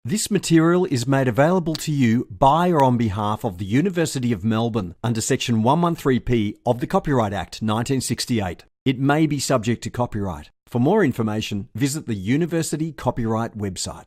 This material is made available to you by or on behalf of the University of Melbourne under Section 113P of the Copyright Act 1968. It may be subject to copyright. For more information, visit the University Copyright website.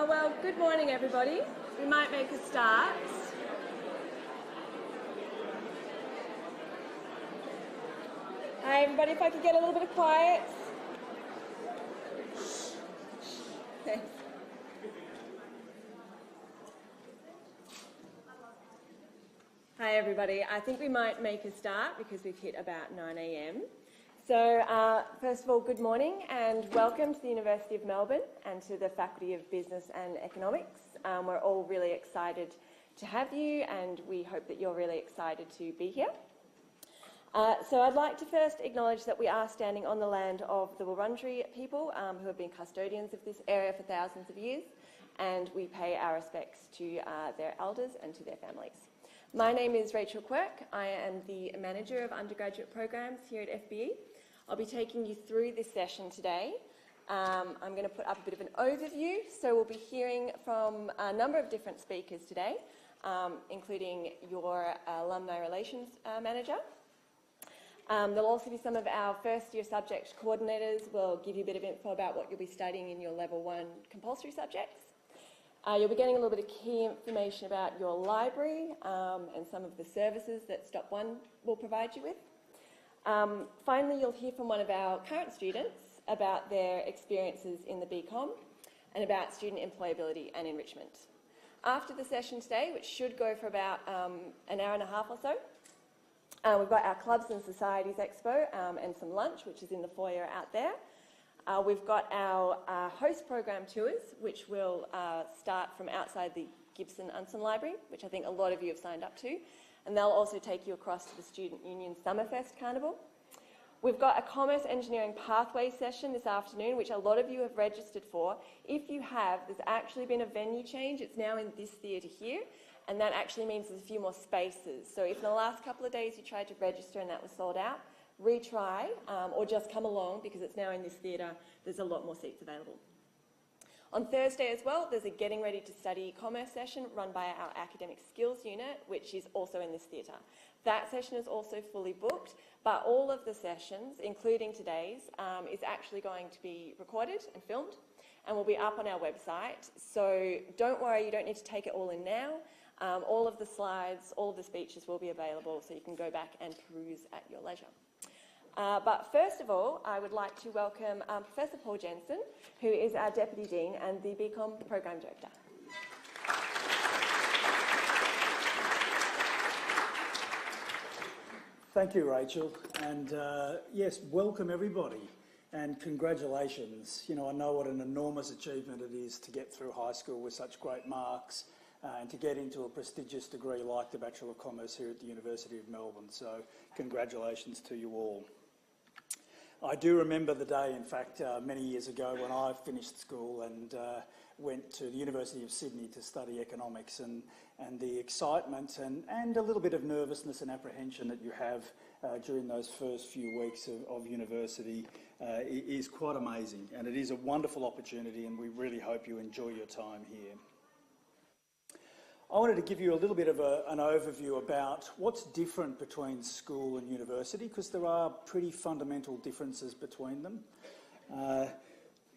Well, good morning, everybody. We might make a start. Hi, everybody. If I could get a little bit of quiet. Thanks. Hi, everybody. I think we might make a start because we've hit about 9 a.m. So, first of all, good morning and welcome to the University of Melbourne and to the Faculty of Business and Economics. We're all really excited to have you and we hope that you're really excited to be here. So I'd like to first acknowledge that we are standing on the land of the Wurundjeri people who have been custodians of this area for thousands of years, and we pay our respects to their elders and to their families. My name is Rachel Quirk. I am the Manager of Undergraduate Programs here at FBE. I'll be taking you through this session today. I'm going to put up a bit of an overview. So we'll be hearing from a number of different speakers today, including your Alumni Relations Manager. There'll also be some of our first year subject coordinators. We'll give you a bit of info about what you'll be studying in your level 1 compulsory subjects. You'll be getting a little bit of key information about your library and some of the services that Stop 1 will provide you with. Finally, you'll hear from one of our current students about their experiences in the BCom and about student employability and enrichment. After the session today, which should go for about an hour and a half or so, we've got our Clubs and Societies Expo and some lunch, which is in the foyer out there. We've got our host program tours, which will start from outside the Gibson Unson Library, which I think a lot of you have signed up to. And they'll also take you across to the Student Union Summerfest Carnival. We've got a Commerce Engineering Pathway session this afternoon, which a lot of you have registered for. If you have, there's actually been a venue change. It's now in this theatre here, and that actually means there's a few more spaces. So if in the last couple of days you tried to register and that was sold out, retry or just come along because it's now in this theatre. There's a lot more seats available. On Thursday as well, there's a Getting Ready to Study Commerce session run by our Academic Skills Unit, which is also in this theatre. That session is also fully booked, but all of the sessions, including today's, is actually going to be recorded and filmed and will be up on our website. So don't worry, you don't need to take it all in now. All of the slides, all of the speeches will be available so you can go back and peruse at your leisure. But first of all, I would like to welcome Professor Paul Jensen, who is our Deputy Dean and the BCom Program Director. Thank you, Rachel. And yes, welcome everybody and congratulations. You know, I know what an enormous achievement it is to get through high school with such great marks and to get into a prestigious degree like the Bachelor of Commerce here at the University of Melbourne. So congratulations to you all. I do remember the day, in fact, many years ago when I finished school and went to the University of Sydney to study economics, and the excitement and a little bit of nervousness and apprehension that you have during those first few weeks of university is quite amazing, and it is a wonderful opportunity, and we really hope you enjoy your time here. I wanted to give you a little bit of an overview about what's different between school and university, because there are pretty fundamental differences between them.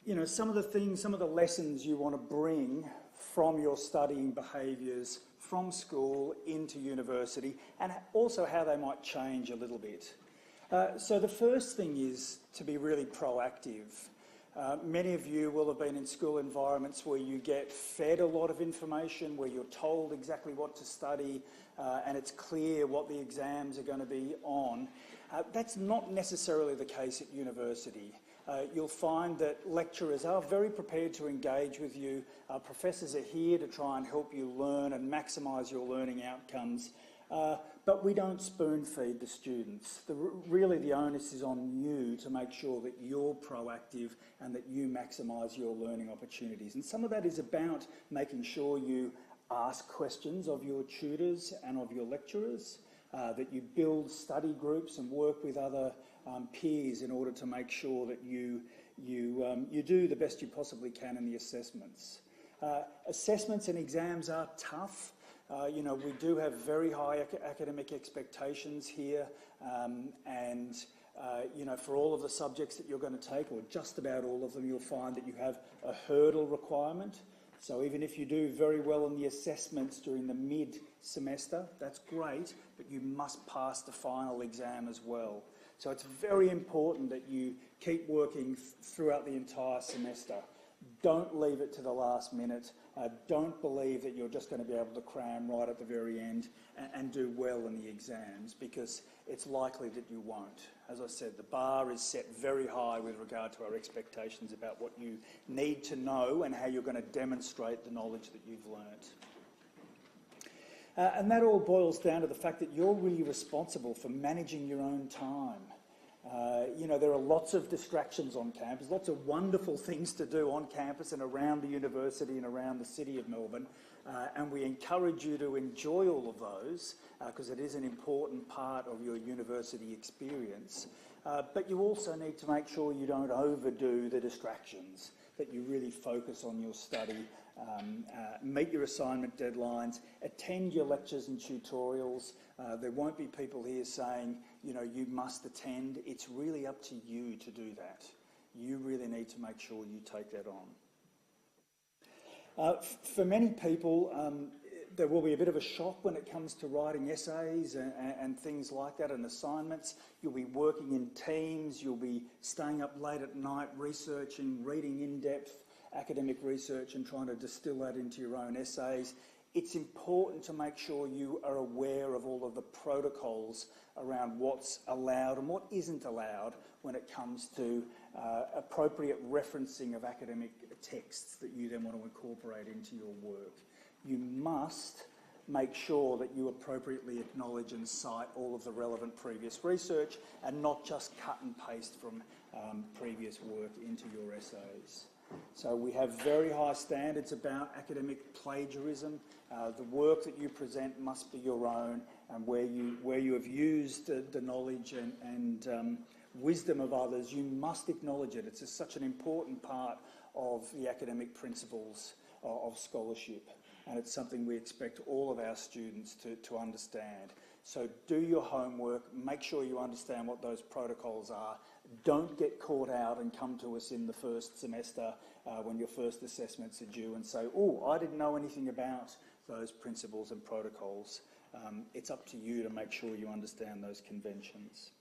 You know, some of the lessons you want to bring from your studying behaviours from school into university, and also how they might change a little bit. So the first thing is to be really proactive. Many of you will have been in school environments where you get fed a lot of information, where you're told exactly what to study, and it's clear what the exams are going to be on. That's not necessarily the case at university. You'll find that lecturers are very prepared to engage with you. Professors are here to try and help you learn and maximise your learning outcomes. But we don't spoon feed the students. Really the onus is on you to make sure that you're proactive and that you maximise your learning opportunities. And some of that is about making sure you ask questions of your tutors and of your lecturers, that you build study groups and work with other peers in order to make sure that you do the best you possibly can in the assessments. Assessments and exams are tough. You know, we do have very high academic expectations here, and you know, for all of the subjects that you're going to take, or just about all of them, you'll find that you have a hurdle requirement. So even if you do very well in the assessments during the mid-semester, that's great, but you must pass the final exam as well. So it's very important that you keep working throughout the entire semester. Don't leave it to the last minute. Don't believe that you're just going to be able to cram right at the very end and do well in the exams, because it's likely that you won't. As I said, the bar is set very high with regard to our expectations about what you need to know and how you're going to demonstrate the knowledge that you've learnt. And that all boils down to the fact that you're really responsible for managing your own time. You know, there are lots of distractions on campus, lots of wonderful things to do on campus and around the university and around the city of Melbourne, and we encourage you to enjoy all of those because it is an important part of your university experience. But you also need to make sure you don't overdo the distractions, that you really focus on your study, meet your assignment deadlines, attend your lectures and tutorials. There won't be people here saying, you know, you must attend. It's really up to you to do that. You really need to make sure you take that on. For many people, there will be a bit of a shock when it comes to writing essays and things like that, and assignments. You'll be working in teams, you'll be staying up late at night researching, reading in-depth academic research and trying to distill that into your own essays. It's important to make sure you are aware of all of the protocols around what's allowed and what isn't allowed when it comes to appropriate referencing of academic texts that you then want to incorporate into your work. You must make sure that you appropriately acknowledge and cite all of the relevant previous research and not just cut and paste from previous work into your essays. So we have very high standards about academic plagiarism. The work that you present must be your own, and where you have used the knowledge and wisdom of others, you must acknowledge it. It's just such an important part of the academic principles of scholarship, and it's something we expect all of our students to understand. So do your homework, make sure you understand what those protocols are. Don't get caught out and come to us in the first semester when your first assessments are due and say, oh, I didn't know anything about those principles and protocols. It's up to you to make sure you understand those conventions.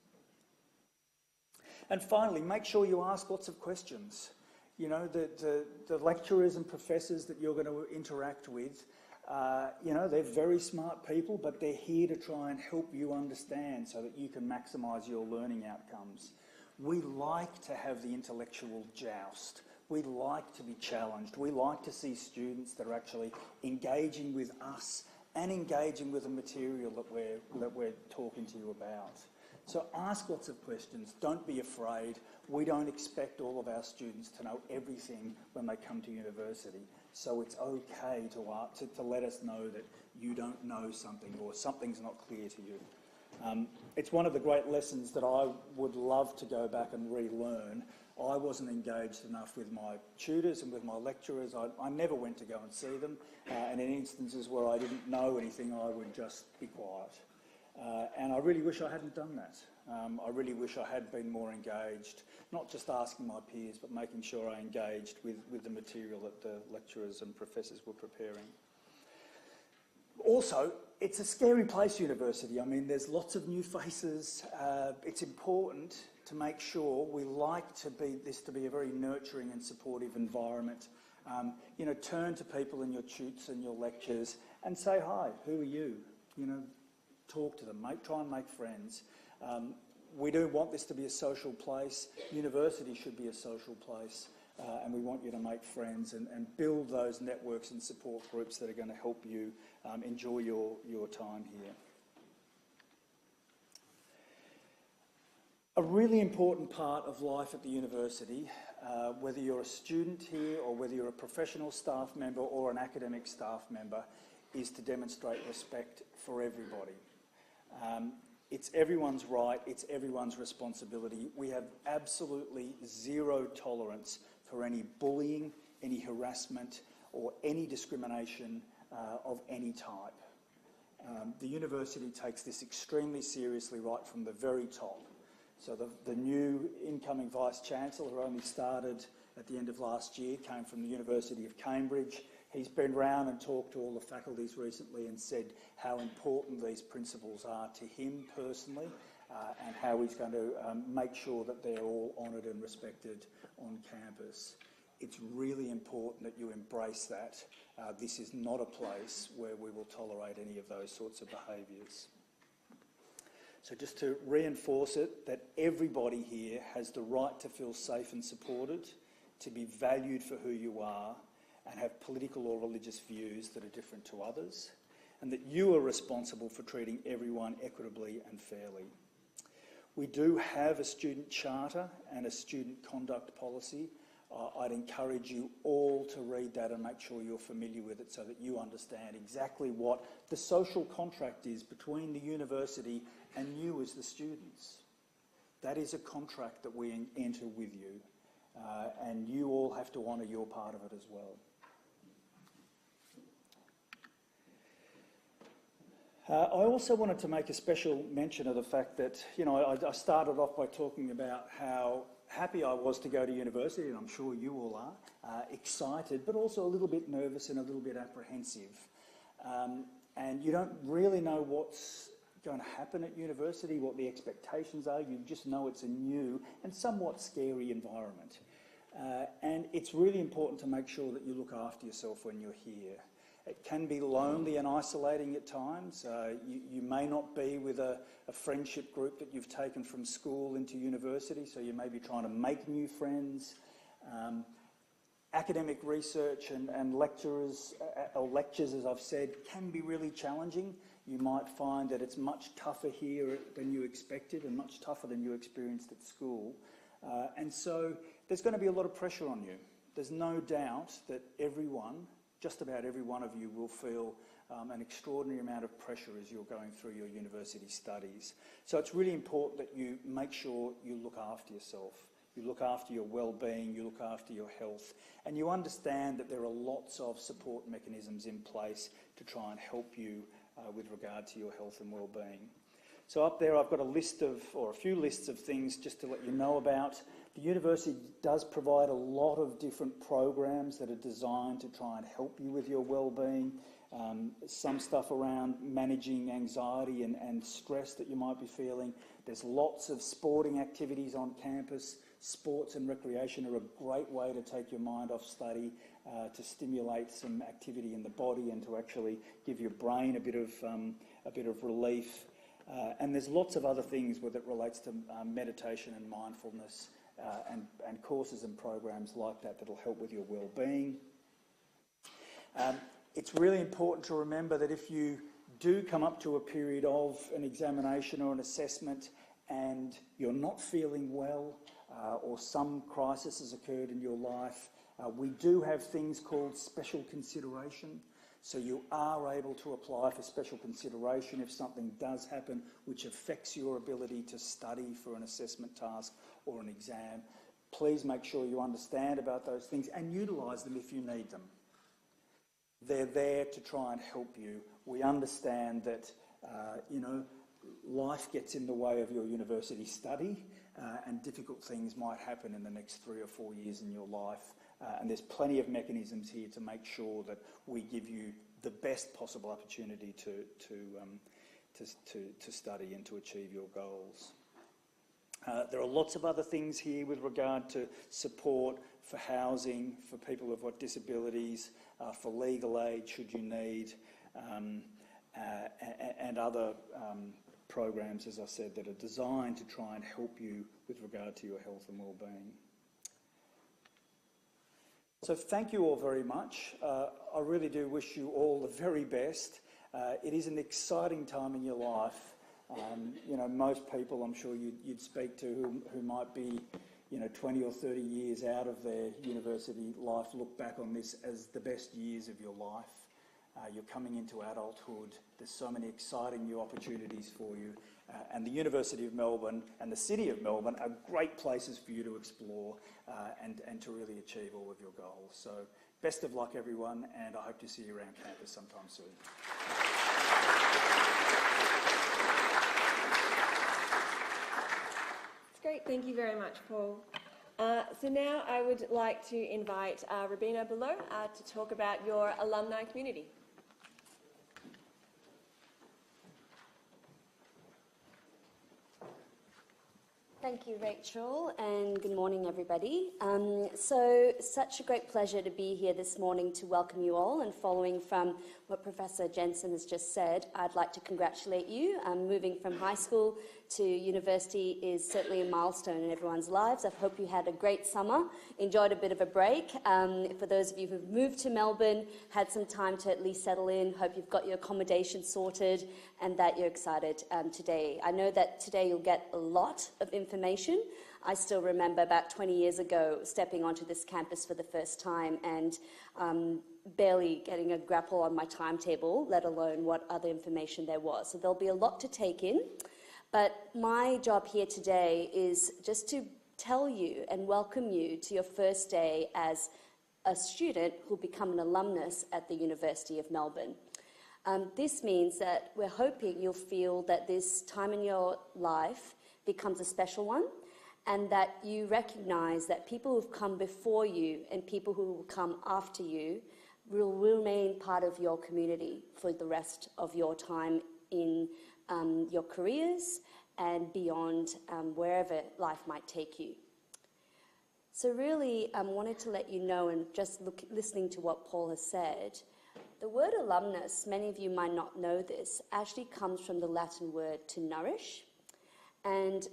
And finally, make sure you ask lots of questions. You know, the lecturers and professors that you're going to interact with, You know, they're very smart people, but they're here to try and help you understand so that you can maximise your learning outcomes. We like to have the intellectual joust. We like to be challenged. We like to see students that are actually engaging with us and engaging with the material that we're talking to you about. So ask lots of questions. Don't be afraid. We don't expect all of our students to know everything when they come to university. So it's okay to let us know that you don't know something or something's not clear to you. It's one of the great lessons that I would love to go back and relearn. I wasn't engaged enough with my tutors and with my lecturers. I never went to go and see them. And in instances where I didn't know anything, I would just be quiet. And I really wish I hadn't done that. I really wish I had been more engaged, not just asking my peers, but making sure I engaged with the material that the lecturers and professors were preparing. Also, it's a scary place, university. I mean, there's lots of new faces. It's important to make sure we like this to be a very nurturing and supportive environment. You know, turn to people in your tutes and your lectures and say, hi, who are you? You know, talk to them, try and make friends. We do want this to be a social place. University should be a social place, and we want you to make friends and build those networks and support groups that are going to help you enjoy your time here. A really important part of life at the university, whether you're a student here or whether you're a professional staff member or an academic staff member, is to demonstrate respect for everybody. It's everyone's right, it's everyone's responsibility. We have absolutely zero tolerance for any bullying, any harassment, or any discrimination of any type. The university takes this extremely seriously right from the very top. So the new incoming Vice-Chancellor, who only started at the end of last year, came from the University of Cambridge. He's been round and talked to all the faculties recently and said how important these principles are to him personally, and how he's going to make sure that they're all honoured and respected on campus. It's really important that you embrace that. This is not a place where we will tolerate any of those sorts of behaviours. So just to reinforce it, that everybody here has the right to feel safe and supported, to be valued for who you are, and have political or religious views that are different to others, and that you are responsible for treating everyone equitably and fairly. We do have a student charter and a student conduct policy. I'd encourage you all to read that and make sure you're familiar with it so that you understand exactly what the social contract is between the university and you as the students. That is a contract that we enter with you, and you all have to honour your part of it as well. I also wanted to make a special mention of the fact that, you know, I started off by talking about how happy I was to go to university, and I'm sure you all are, excited, but also a little bit nervous and a little bit apprehensive. And you don't really know what's going to happen at university, what the expectations are. You just know it's a new and somewhat scary environment. And it's really important to make sure that you look after yourself when you're here. It can be lonely and isolating at times. You may not be with a friendship group that you've taken from school into university, so you may be trying to make new friends. Academic research and lectures, as I've said, can be really challenging. You might find that it's much tougher here than you expected and much tougher than you experienced at school. And so there's going to be a lot of pressure on you. There's no doubt that just about every one of you will feel an extraordinary amount of pressure as you're going through your university studies. So it's really important that you make sure you look after yourself. You look after your well-being, you look after your health, and you understand that there are lots of support mechanisms in place to try and help you with regard to your health and well-being. So up there I've got a few lists of things just to let you know about. The university does provide a lot of different programs that are designed to try and help you with your well-being. Some stuff around managing anxiety and stress that you might be feeling. There's lots of sporting activities on campus. Sports and recreation are a great way to take your mind off study, to stimulate some activity in the body and to actually give your brain a bit of relief. And there's lots of other things where it relates to meditation and mindfulness and courses and programs like that that'll help with your well-being. It's really important to remember that if you do come up to a period of an examination or an assessment and you're not feeling well, or some crisis has occurred in your life, we do have things called special consideration. So you are able to apply for special consideration if something does happen which affects your ability to study for an assessment task or an exam. Please make sure you understand about those things and utilise them if you need them. They're there to try and help you. We understand that, life gets in the way of your university study, and difficult things might happen in the next 3 or 4 years in your life. And there's plenty of mechanisms here to make sure that we give you the best possible opportunity to study and to achieve your goals. There are lots of other things here with regard to support for housing, for people who've got disabilities, for legal aid should you need, and other programs, as I said, that are designed to try and help you with regard to your health and well-being. So thank you all very much. I really do wish you all the very best. It is an exciting time in your life. Most people I'm sure you'd speak to who might be 20 or 30 years out of their university life look back on this as the best years of your life. You're coming into adulthood. There's so many exciting new opportunities for you. And the University of Melbourne and the City of Melbourne are great places for you to explore and to really achieve all of your goals. So best of luck, everyone, and I hope to see you around campus sometime soon. That's great. Thank you very much, Paul. So now I would like to invite Rabina Below to talk about your alumni community. Thank you, Rachel, and good morning, everybody. Such a great pleasure to be here this morning to welcome you all, and following from what Professor Jensen has just said, I'd like to congratulate you. Moving from high school to university is certainly a milestone in everyone's lives. I hope you had a great summer, enjoyed a bit of a break. For those of you who've moved to Melbourne, had some time to at least settle in, hope you've got your accommodation sorted and that you're excited today. I know that today you'll get a lot of information. I still remember about 20 years ago stepping onto this campus for the first time and barely getting a grapple on my timetable, let alone what other information there was. So there'll be a lot to take in. But my job here today is just to tell you and welcome you to your first day as a student who'll become an alumnus at the University of Melbourne. This means that we're hoping you'll feel that this time in your life becomes a special one, and that you recognise that people who've come before you and people who will come after you will remain part of your community for the rest of your time in your careers and beyond, wherever life might take you. So really, I wanted to let you know, and just listening to what Paul has said, the word alumnus, many of you might not know this, actually comes from the Latin word to nourish. And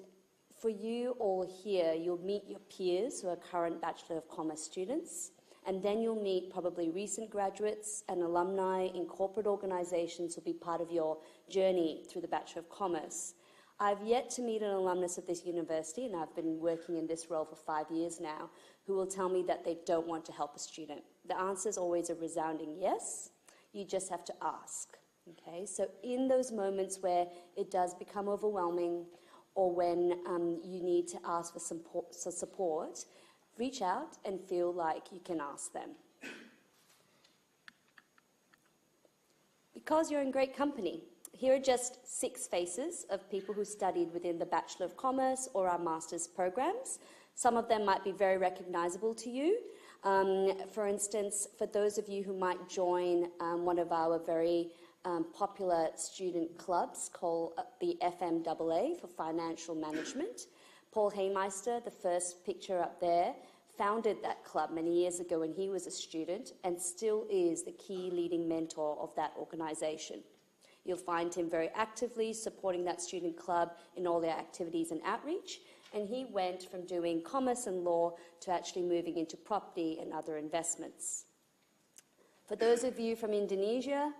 for you all here, you'll meet your peers who are current Bachelor of Commerce students, and then you'll meet probably recent graduates and alumni in corporate organisations who'll be part of your journey through the Bachelor of Commerce. I've yet to meet an alumnus of this university, and I've been working in this role for 5 years now, who will tell me that they don't want to help a student. The answer is always a resounding yes. You just have to ask. Okay? So in those moments where it does become overwhelming, or when you need to ask for support, reach out and feel like you can ask them. Because you're in great company. Here are just 6 faces of people who studied within the Bachelor of Commerce or our Master's programs. Some of them might be very recognisable to you. For instance, for those of you who might join one of our very popular student clubs called the FMAA for Financial Management. Paul Haymeister, the first picture up there, founded that club many years ago when he was a student and still is the key leading mentor of that organisation. You'll find him very actively supporting that student club in all their activities and outreach, and he went from doing commerce and law to actually moving into property and other investments. For those of you from Indonesia,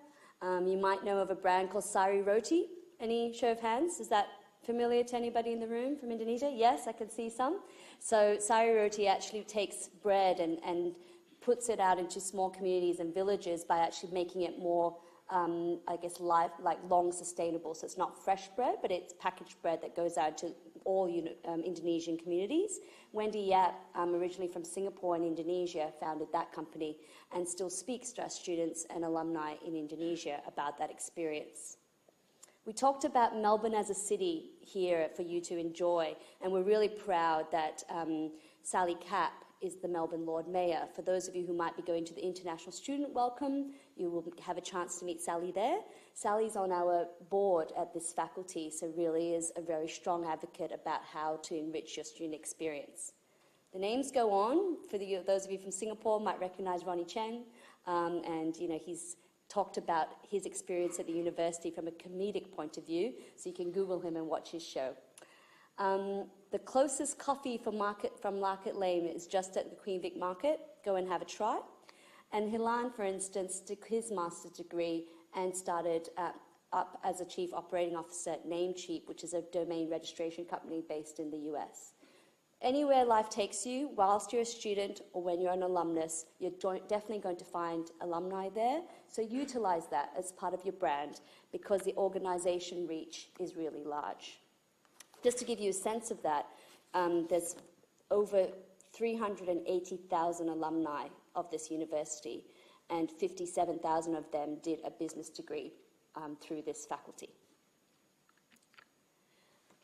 you might know of a brand called Sari Roti. Any show of hands? Is that familiar to anybody in the room from Indonesia? Yes, I can see some. So Sari Roti actually takes bread and puts it out into small communities and villages by actually making it more, I guess, long sustainable. So it's not fresh bread, but it's packaged bread that goes out to all Indonesian communities. Wendy Yap, originally from Singapore and Indonesia, founded that company and still speaks to our students and alumni in Indonesia about that experience. We talked about Melbourne as a city here for you to enjoy, and we're really proud that Sally Capp is the Melbourne Lord Mayor. For those of you who might be going to the International Student Welcome, you will have a chance to meet Sally there. Sally's on our board at this faculty, so really is a very strong advocate about how to enrich your student experience. The names go on. For those of you from Singapore might recognise Ronnie Cheng, and he's talked about his experience at the university from a comedic point of view, so you can Google him and watch his show. The closest coffee from Market Lane is just at the Queen Vic Market. Go and have a try. And Hilan, for instance, took his master's degree and started up as a chief operating officer at Namecheap, which is a domain registration company based in the US. Anywhere life takes you, whilst you're a student or when you're an alumnus, you're definitely going to find alumni there. So utilize that as part of your brand because the organisation reach is really large. Just to give you a sense of that, there's over 380,000 alumni of this university, and 57,000 of them did a business degree through this faculty.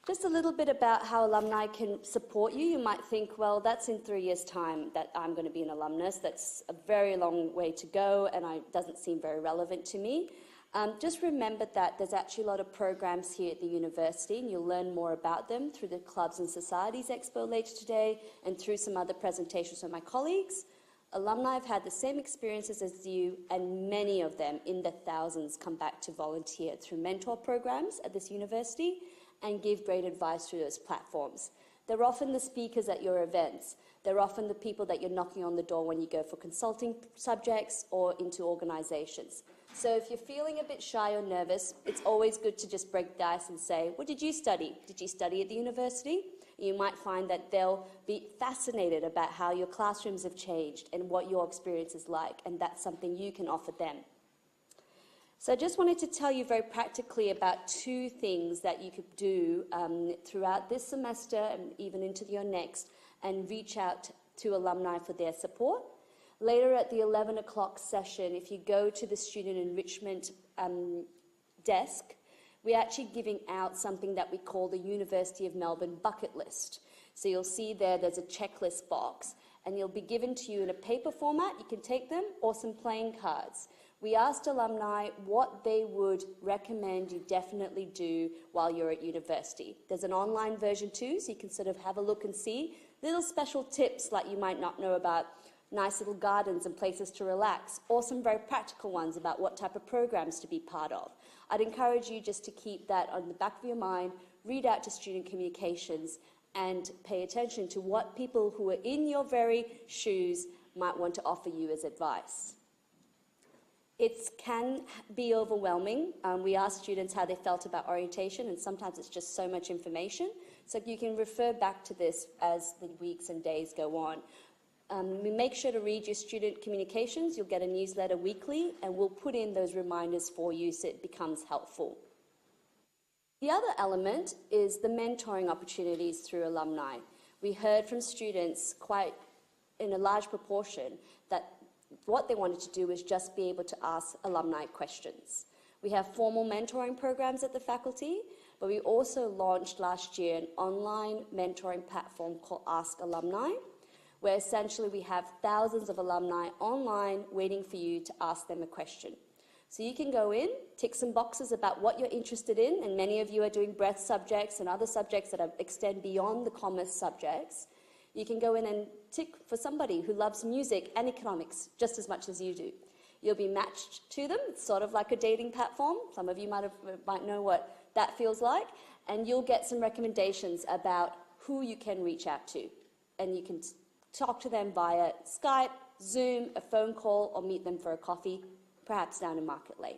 Just a little bit about how alumni can support you. You might think, well, that's in 3 years' time that I'm going to be an alumnus. That's a very long way to go, and it doesn't seem very relevant to me. Just remember that there's actually a lot of programs here at the university, and you'll learn more about them through the Clubs and Societies Expo later today and through some other presentations from my colleagues. Alumni have had the same experiences as you, and many of them, in the thousands, come back to volunteer through mentor programs at this university and give great advice through those platforms. They're often the speakers at your events. They're often the people that you're knocking on the door when you go for consulting subjects or into organisations. So if you're feeling a bit shy or nervous, it's always good to just break the ice and say, what did you study? Did you study at the university? You might find that they'll be fascinated about how your classrooms have changed and what your experience is like, and that's something you can offer them. So I just wanted to tell you very practically about 2 things that you could do throughout this semester and even into your next, and reach out to alumni for their support. Later at the 11 o'clock session, if you go to the student enrichment desk, we're actually giving out something that we call the University of Melbourne bucket list. So you'll see there's a checklist box, and you'll be given to you in a paper format. You can take them, or some playing cards. We asked alumni what they would recommend you definitely do while you're at university. There's an online version too, so you can sort of have a look and see little special tips like you might not know about nice little gardens and places to relax, or some very practical ones about what type of programs to be part of. I'd encourage you just to keep that on the back of your mind, read out to student communications, and pay attention to what people who are in your very shoes might want to offer you as advice. It can be overwhelming. We ask students how they felt about orientation, and sometimes it's just so much information. So you can refer back to this as the weeks and days go on. Make sure to read your student communications. You'll get a newsletter weekly, and we'll put in those reminders for you so it becomes helpful. The other element is the mentoring opportunities through alumni. We heard from students quite in a large proportion that what they wanted to do was just be able to ask alumni questions. We have formal mentoring programs at the faculty, but we also launched last year an online mentoring platform called Ask Alumni, where essentially we have thousands of alumni online waiting for you to ask them a question. So you can go in, tick some boxes about what you're interested in, and many of you are doing breadth subjects and other subjects that extend beyond the commerce subjects. You can go in and tick for somebody who loves music and economics just as much as you do. You'll be matched to them. It's sort of like a dating platform. Some of you might know what that feels like. And you'll get some recommendations about who you can reach out to. And you can talk to them via Skype, Zoom, a phone call, or meet them for a coffee, perhaps down in Market Lane.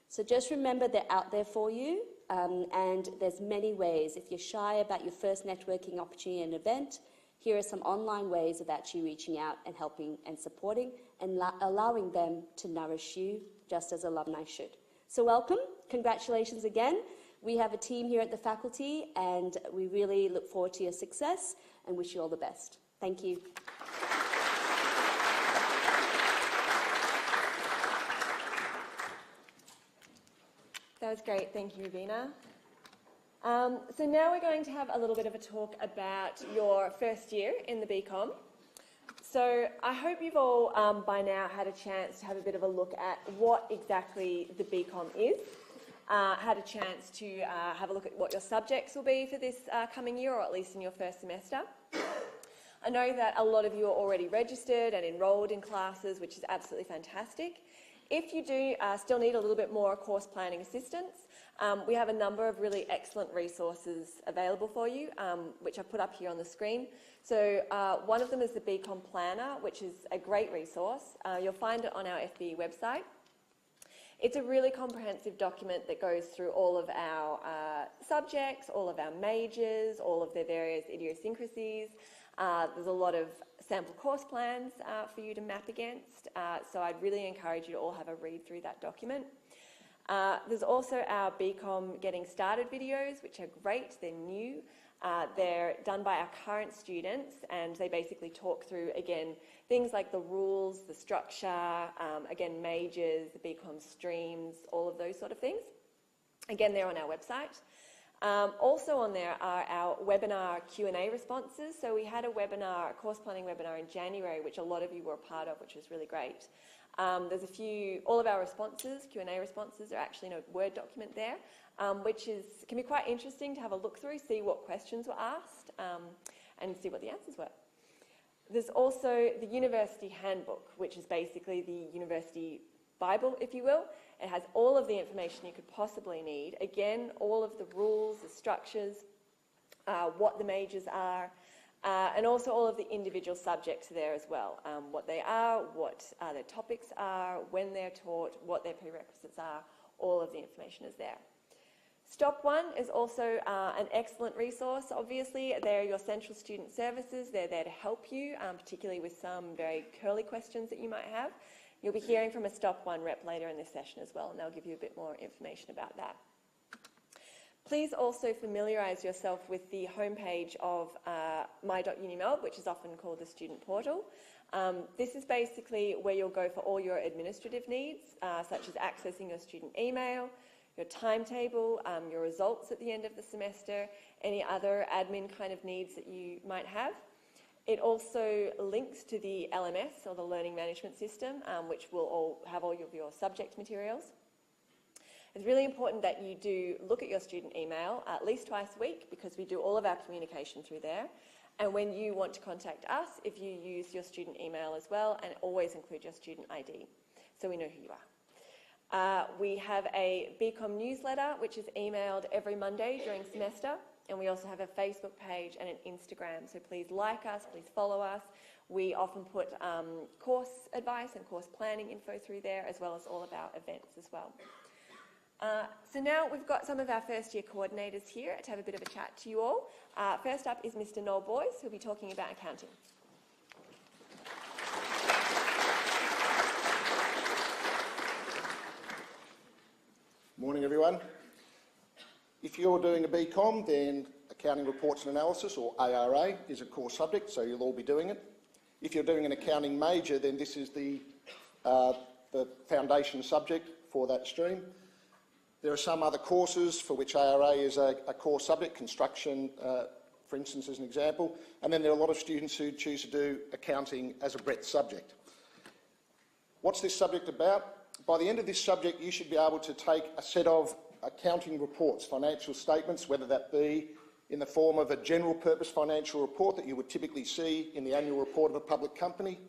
So just remember they're out there for you, and there's many ways. If you're shy about your first networking opportunity and event, here are some online ways of actually reaching out and helping and supporting and allowing them to nourish you just as alumni should. So welcome, congratulations again. We have a team here at the faculty, and we really look forward to your success and wish you all the best. Thank you. That was great. Thank you, Ravina. So now we're going to have a little bit of a talk about your first year in the BCom. So I hope you've all by now had a chance to have a bit of a look at what exactly the BCom is, had a chance to have a look at what your subjects will be for this coming year, or at least in your first semester. I know that a lot of you are already registered and enrolled in classes, which is absolutely fantastic. If you do still need a little bit more course planning assistance, we have a number of really excellent resources available for you, which I've put up here on the screen. So one of them is the BCom Planner, which is a great resource. You'll find it on our FBE website. It's a really comprehensive document that goes through all of our subjects, all of our majors, all of their various idiosyncrasies. There's a lot of sample course plans for you to map against, so I'd really encourage you to all have a read through that document. There's also our BCom Getting Started videos, which are great. They're new. They're done by our current students, and they basically talk through, again, things like the rules, the structure, again, majors, the BCom streams, all of those sort of things. Again, they're on our website. Also on there are our webinar Q&A responses. So we had a webinar, a course planning webinar in January, which a lot of you were a part of, which was really great. There's all of our responses, Q&A responses, are actually in a Word document there, which can be quite interesting to have a look through, see what questions were asked, and see what the answers were. There's also the University Handbook, which is basically the University Bible, if you will. It has all of the information you could possibly need. Again, all of the rules, the structures, what the majors are, and also all of the individual subjects there as well. What they are, what their topics are, when they're taught, what their prerequisites are, all of the information is there. Stop One is also an excellent resource, obviously. They're your central student services. They're there to help you, particularly with some very curly questions that you might have. You'll be hearing from a Stop One rep later in this session as well, and they'll give you a bit more information about that. Please also familiarise yourself with the homepage of my.unimelb, which is often called the student portal. This is basically where you'll go for all your administrative needs, such as accessing your student email, your timetable, your results at the end of the semester, any other admin kind of needs that you might have. It also links to the LMS, or the Learning Management System, which will all have all of your subject materials. It's really important that you do look at your student email at least twice a week, because we do all of our communication through there. And when you want to contact us, if you use your student email as well, and always include your student ID, so we know who you are. We have a BCom newsletter, which is emailed every Monday during semester. And we also have a Facebook page and an Instagram, so please like us, please follow us. We often put course advice and course planning info through there, as well as all of our events as well. So now we've got some of our first year coordinators here to have a bit of a chat to you all. First up is Mr. Noel Boyce, who'll be talking about accounting. Morning, everyone. If you're doing a BCom, then Accounting Reports and Analysis, or ARA, is a core subject, so you'll all be doing it. If you're doing an accounting major, then this is the foundation subject for that stream. There are some other courses for which ARA is a core subject, construction, for instance, as an example, and then there are a lot of students who choose to do accounting as a breadth subject. What's this subject about? by the end of this subject, you should be able to take a set of accounting reports, financial statements, whether that be in the form of a general purpose financial report that you would typically see in the annual report of a public company,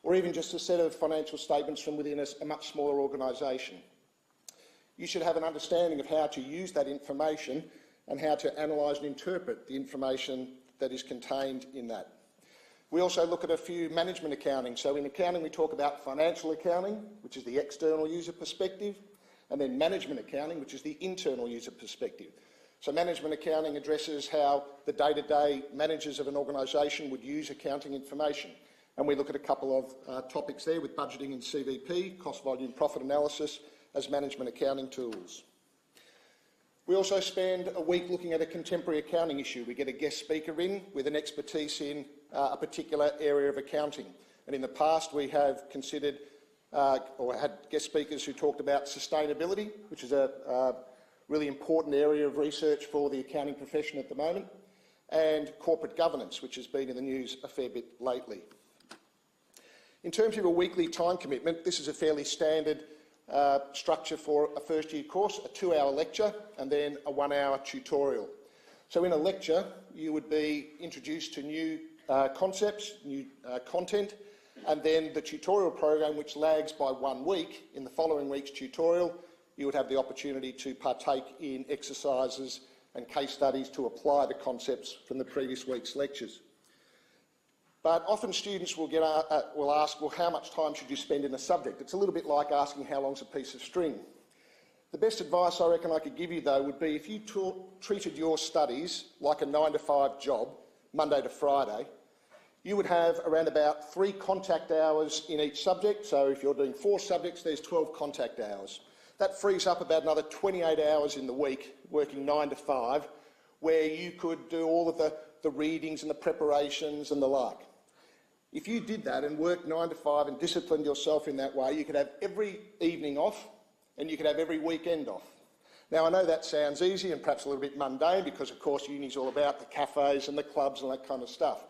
or even just a set of financial statements from within a much smaller organisation. You should have an understanding of how to use that information and how to analyse and interpret the information that is contained in that. We also look at a few management accounting. So in accounting we talk about financial accounting, which is the external user perspective, and then management accounting, which is the internal user perspective. So management accounting addresses how the day-to-day managers of an organisation would use accounting information. And we look at a couple of topics there with budgeting and CVP, cost volume profit analysis, as management accounting tools. We also spend a week looking at a contemporary accounting issue. We get a guest speaker in with an expertise in a particular area of accounting. And in the past we have considered or had guest speakers who talked about sustainability, which is a really important area of research for the accounting profession at the moment, and corporate governance, which has been in the news a fair bit lately. In terms of a weekly time commitment, this is a fairly standard structure for a first-year course, a 2-hour lecture and then a 1-hour tutorial. So in a lecture, you would be introduced to new concepts, new content, and then the tutorial program, which lags by 1 week, in the following week's tutorial, you would have the opportunity to partake in exercises and case studies to apply the concepts from the previous week's lectures. But often students will ask, well, how much time should you spend in a subject? It's a little bit like asking how long's a piece of string. The best advice I reckon I could give you, though, would be if you treated your studies like a 9-to-5 job, Monday to Friday, you would have around about 3 contact hours in each subject. So if you're doing 4 subjects, there's 12 contact hours. That frees up about another 28 hours in the week, working 9 to 5, where you could do all of the readings and the preparations and the like. If you did that and worked 9 to 5 and disciplined yourself in that way, you could have every evening off and you could have every weekend off. Now, I know that sounds easy and perhaps a little bit mundane because, of course, uni's all about the cafes and the clubs and that kind of stuff.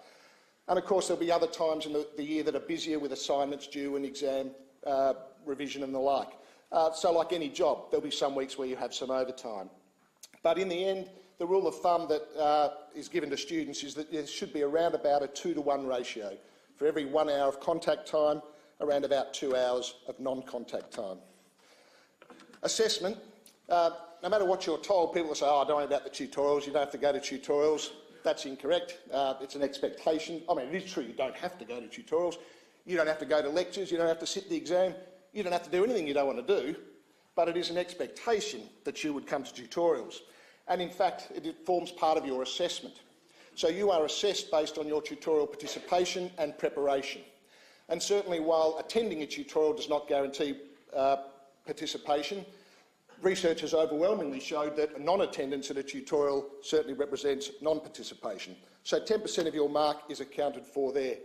And, of course, there'll be other times in the year that are busier with assignments due and exam revision and the like. So like any job, there'll be some weeks where you have some overtime. But in the end, the rule of thumb that is given to students is that there should be around about a 2-to-1 ratio. For every 1 hour of contact time, around about 2 hours of non-contact time. Assessment. No matter what you're told, people will say, oh, don't worry about the tutorials, you don't have to go to tutorials. That's incorrect. It's an expectation. I mean, it is true you don't have to go to tutorials. You don't have to go to lectures, you don't have to sit the exam, you don't have to do anything you don't want to do, but it is an expectation that you would come to tutorials. And in fact, it forms part of your assessment. So you are assessed based on your tutorial participation and preparation. And certainly while attending a tutorial does not guarantee participation, research has overwhelmingly showed that a non-attendance at a tutorial certainly represents non-participation. So 10% of your mark is accounted for there.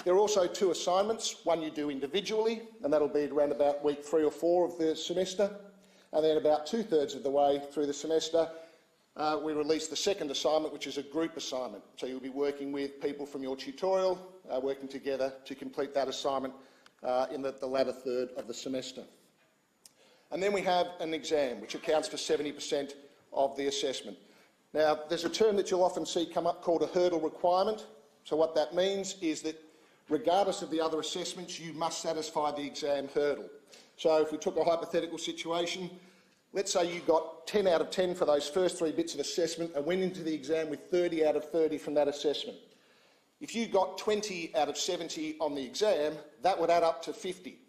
There are also 2 assignments, one you do individually, and that'll be around about week 3 or 4 of the semester, and then about 2/3 of the way through the semester, we release the second assignment, which is a group assignment. So you'll be working with people from your tutorial, working together to complete that assignment in the latter third of the semester. And then we have an exam, which accounts for 70% of the assessment. Now, there's a term that you'll often see come up called a hurdle requirement. So what that means is that regardless of the other assessments, you must satisfy the exam hurdle. So if we took a hypothetical situation, let's say you got 10 out of 10 for those first 3 bits of assessment and went into the exam with 30 out of 30 from that assessment. If you got 20 out of 70 on the exam, that would add up to 50.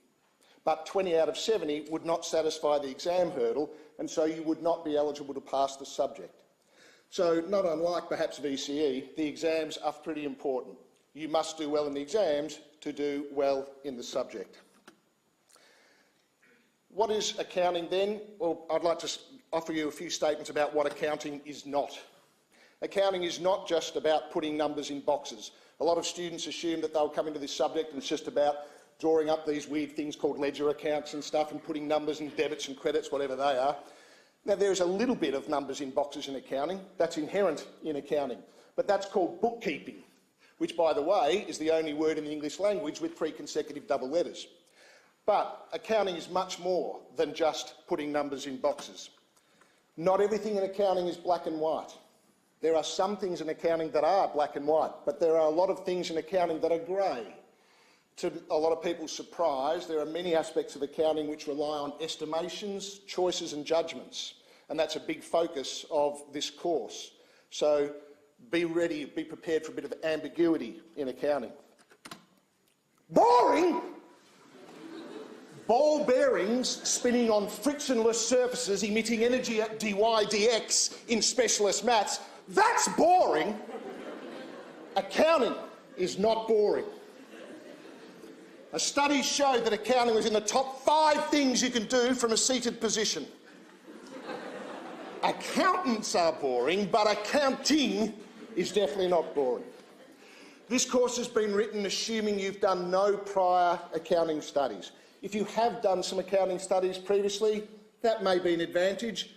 But 20 out of 70 would not satisfy the exam hurdle, and so you would not be eligible to pass the subject. So not unlike perhaps VCE, the exams are pretty important. You must do well in the exams to do well in the subject. What is accounting then? Well, I'd like to offer you a few statements about what accounting is not. Accounting is not just about putting numbers in boxes. A lot of students assume that they'll come into this subject and it's just about drawing up these weird things called ledger accounts and stuff and putting numbers and debits and credits, whatever they are. Now, there's a little bit of numbers in boxes in accounting. That's inherent in accounting. But that's called bookkeeping, which, by the way, is the only word in the English language with 3 consecutive double letters. But accounting is much more than just putting numbers in boxes. Not everything in accounting is black and white. There are some things in accounting that are black and white, but there are a lot of things in accounting that are grey. To a lot of people's surprise, there are many aspects of accounting which rely on estimations, choices and judgments, and that's a big focus of this course. So be ready, be prepared for a bit of ambiguity in accounting. Boring? Ball bearings spinning on frictionless surfaces emitting energy at dy dx in specialist maths, that's boring. Accounting is not boring. A study showed that accounting was in the top 5 things you can do from a seated position. Accountants are boring, but accounting is definitely not boring. This course has been written assuming you've done no prior accounting studies. If you have done some accounting studies previously, that may be an advantage.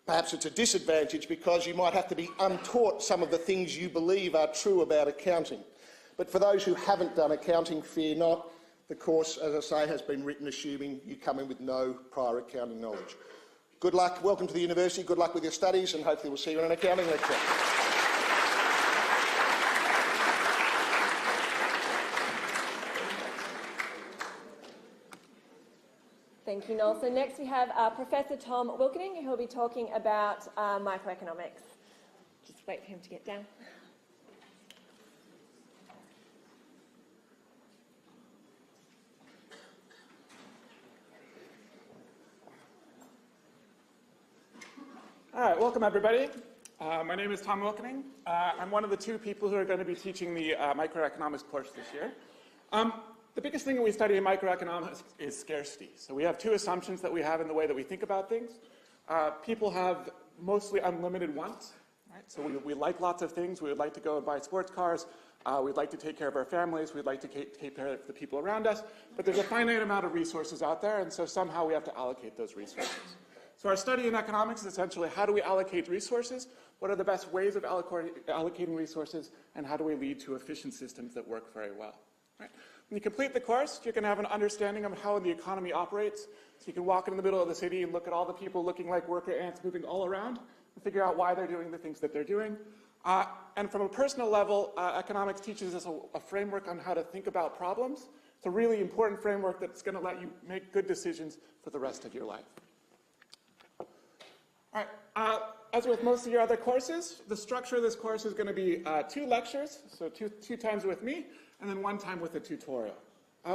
Perhaps it's a disadvantage because you might have to be untaught some of the things you believe are true about accounting. But for those who haven't done accounting, fear not. The course, as I say, has been written assuming you come in with no prior accounting knowledge. Good luck, welcome to the university, good luck with your studies, and hopefully we'll see you in an accounting lecture. Thank you, Noel. So next we have Professor Tom Wilkening, who will be talking about microeconomics. Just wait for him to get down. All right, welcome everybody. My name is Tom Wilkening. I'm one of the 2 people who are going to be teaching the microeconomics course this year. The biggest thing that we study in microeconomics is scarcity. So we have 2 assumptions that we have in the way that we think about things. People have mostly unlimited wants, right? So we like lots of things. We would like to go and buy sports cars. We'd like to take care of our families. We'd like to take care of the people around us. But there's a finite amount of resources out there, and so somehow we have to allocate those resources. So our study in economics is essentially how do we allocate resources, what are the best ways of allocating resources, and how do we lead to efficient systems that work very well. Right? When you complete the course, you're going to have an understanding of how the economy operates. So you can walk in the middle of the city and look at all the people looking like worker ants moving all around and figure out why they're doing the things that they're doing. And from a personal level, economics teaches us a framework on how to think about problems. It's a really important framework that's going to let you make good decisions for the rest of your life. All right, as with most of your other courses, the structure of this course is going to be 2 lectures, so two times with me, and then 1 time with a tutorial.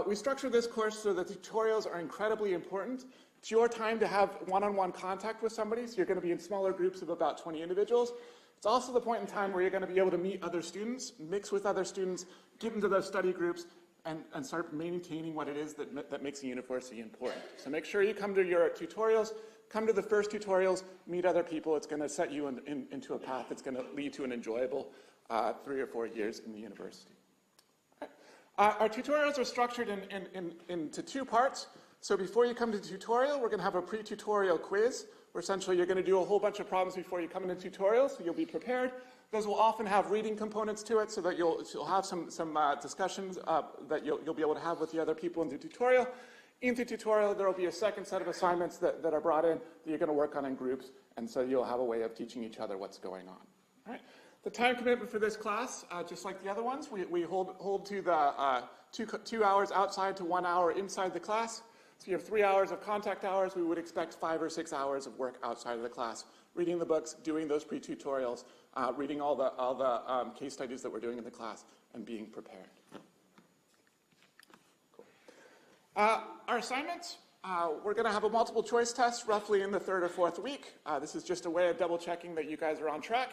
We structure this course so that tutorials are incredibly important. It's your time to have one-on-one contact with somebody, so you're going to be in smaller groups of about 20 individuals. It's also the point in time where you're going to be able to meet other students, mix with other students, get into those study groups, and start maintaining what it is that makes a university important. So make sure you come to your tutorials, come to the first tutorials, meet other people. It's going to set you into a path that's going to lead to an enjoyable 3 or 4 years in the university. Our tutorials are structured into 2 parts. So before you come to the tutorial, we're going to have a pre-tutorial quiz, where essentially you're going to do a whole bunch of problems before you come into tutorial, so you'll be prepared. Those will often have reading components to it, so that you'll have some discussions that you'll be able to have with the other people in the tutorial. In the tutorial, there will be a second set of assignments that are brought in that you're going to work on in groups, and so you'll have a way of teaching each other what's going on. All right. The time commitment for this class, just like the other ones, we hold to the 2 hours outside to 1 hour inside the class. So you have 3 hours of contact hours. We would expect 5 or 6 hours of work outside of the class, reading the books, doing those pre-tutorials, reading all the case studies that we're doing in the class, and being prepared. Our assignments, we're going to have a multiple choice test roughly in the 3rd or 4th week. This is just a way of double checking that you guys are on track.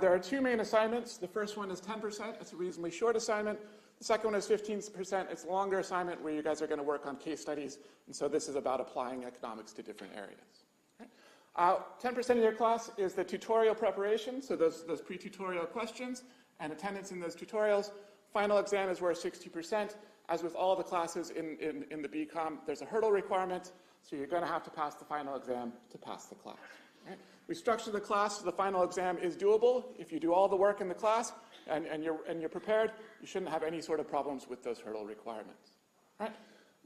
There are 2 main assignments. The first one is 10%. It's a reasonably short assignment. The second one is 15%. It's a longer assignment where you guys are going to work on case studies. And so this is about applying economics to different areas. 10% of your class is the tutorial preparation, so those pre-tutorial questions and attendance in those tutorials. Final exam is worth 60%. As with all the classes in the BCom, there's a hurdle requirement, so you're going to have to pass the final exam to pass the class. Right? We structure the class so the final exam is doable. If you do all the work in the class and you're prepared, you shouldn't have any sort of problems with those hurdle requirements. Right?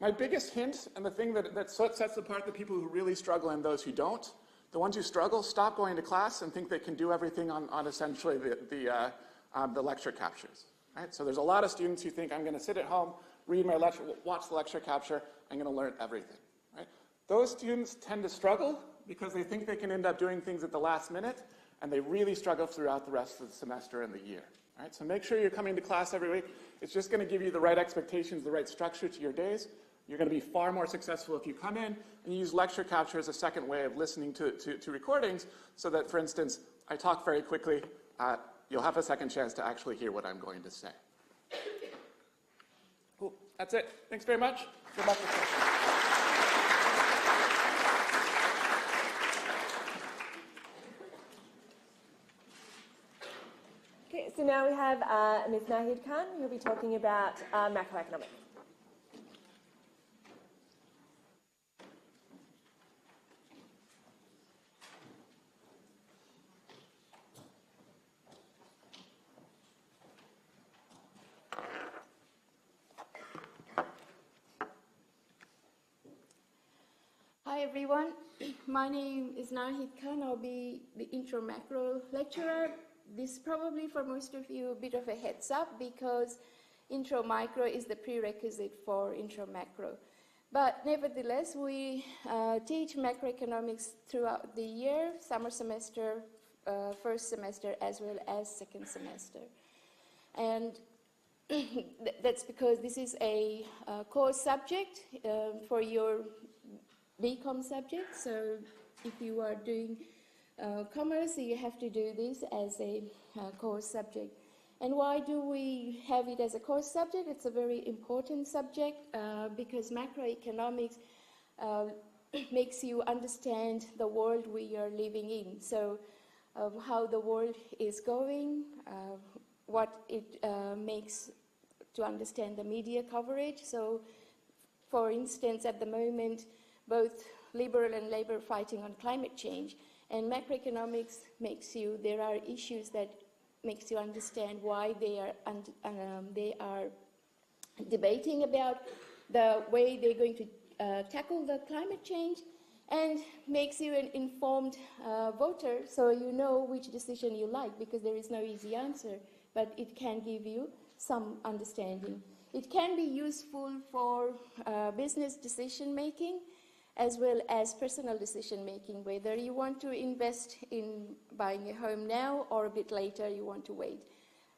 My biggest hint, and the thing that sets apart the people who really struggle and those who don't, the ones who struggle stop going to class and think they can do everything on essentially the lecture captures. Right? So there's a lot of students who think, I'm going to sit at home, read my lecture, watch the lecture capture, I'm going to learn everything. Right? Those students tend to struggle because they think they can end up doing things at the last minute, and they really struggle throughout the rest of the semester and the year. Right? So make sure you're coming to class every week. It's just going to give you the right expectations, the right structure to your days. You're going to be far more successful if you come in and you use lecture capture as a second way of listening to recordings, so that, for instance, I talk very quickly, you'll have a second chance to actually hear what I'm going to say. Cool. That's it. Thanks very much. Good luck with questions. Okay, so now we have Ms. Nahid Khan, who will be talking about macroeconomics. Hi everyone, my name is Nahid Khan. I'll be the intro macro lecturer. This is probably for most of you a bit of a heads up because intro micro is the prerequisite for intro macro. But nevertheless, we teach macroeconomics throughout the year, summer semester, first semester, as well as second semester. And that's because this is a core subject for your BCom subject. So if you are doing commerce, you have to do this as a core subject. And why do we have it as a core subject? It's a very important subject because macroeconomics makes you understand the world we are living in. So how the world is going, what it makes to understand the media coverage. So for instance, at the moment, both Liberal and Labour fighting on climate change, and macroeconomics makes you, there are issues that makes you understand why they are debating about the way they're going to tackle the climate change, and makes you an informed voter, so you know which decision you like, because there is no easy answer, but it can give you some understanding. It can be useful for business decision making, as well as personal decision making, whether you want to invest in buying a home now or a bit later you want to wait.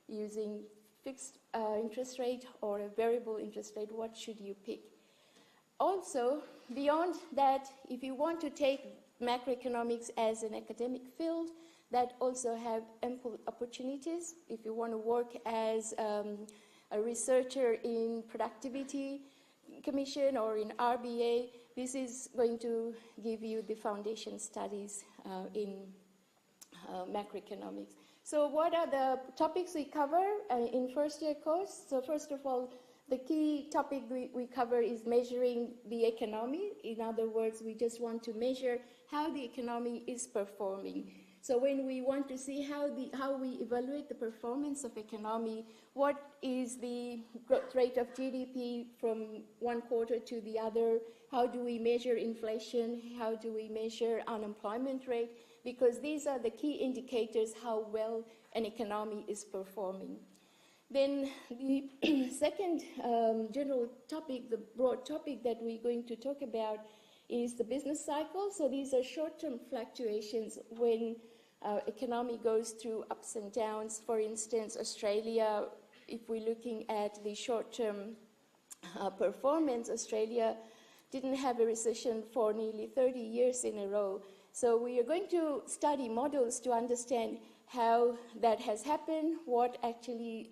Using fixed interest rate or a variable interest rate, what should you pick? Also, beyond that, if you want to take macroeconomics as an academic field, that also have ample opportunities. If you want to work as a researcher in productivity commission or in RBA, this is going to give you the foundation studies in macroeconomics. So what are the topics we cover in first year course? So first of all, the key topic we cover is measuring the economy. In other words, we just want to measure how the economy is performing. So when we want to see how we evaluate the performance of economy, what is the growth rate of GDP from one quarter to the other? How do we measure inflation? How do we measure unemployment rate? Because these are the key indicators how well an economy is performing. Then the second general topic, the broad topic that we're going to talk about is the business cycle. So these are short-term fluctuations when economy goes through ups and downs. For instance, Australia, if we're looking at the short-term performance, Australia didn't have a recession for nearly 30 years in a row. So we are going to study models to understand how that has happened, what actually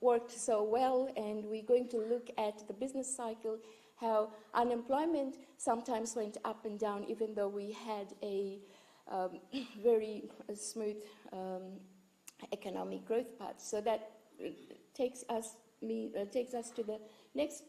worked so well, and we're going to look at the business cycle, how unemployment sometimes went up and down, even though we had a very smooth economic growth path. So that takes us to the next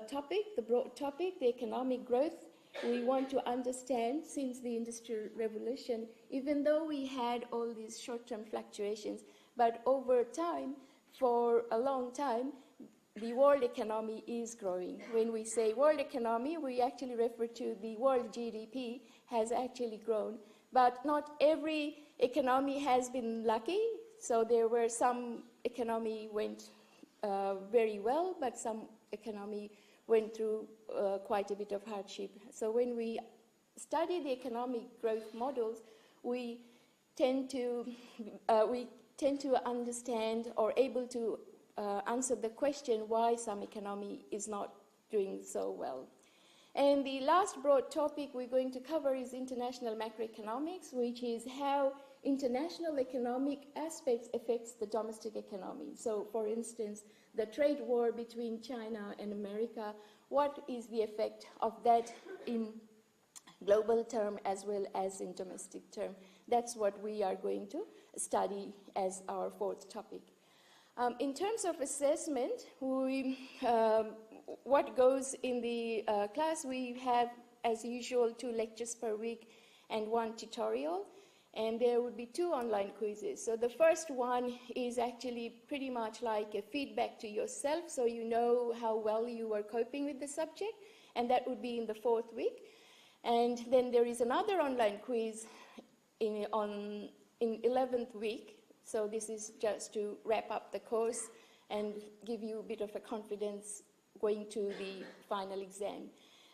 topic, the broad topic, the economic growth. We want to understand, since the Industrial Revolution, even though we had all these short-term fluctuations, but over time, for a long time, the world economy is growing. When we say world economy, we actually refer to the world GDP has actually grown. But not every economy has been lucky. So there were some economy went very well, but some economy went through quite a bit of hardship. So when we study the economic growth models, we tend to understand or able to answer the question why some economy is not doing so well. And the last broad topic we're going to cover is international macroeconomics, which is how international economic aspects affects the domestic economy. So, for instance, the trade war between China and America, what is the effect of that in global term as well as in domestic term? That's what we are going to study as our fourth topic. In terms of assessment, what goes in the class, we have, as usual, 2 lectures per week and 1 tutorial, and there would be 2 online quizzes. So the first one is actually pretty much like a feedback to yourself, so you know how well you are coping with the subject, and that would be in the 4th week. And then there is another online quiz in 11th week. So this is just to wrap up the course and give you a bit of a confidence going to the final exam.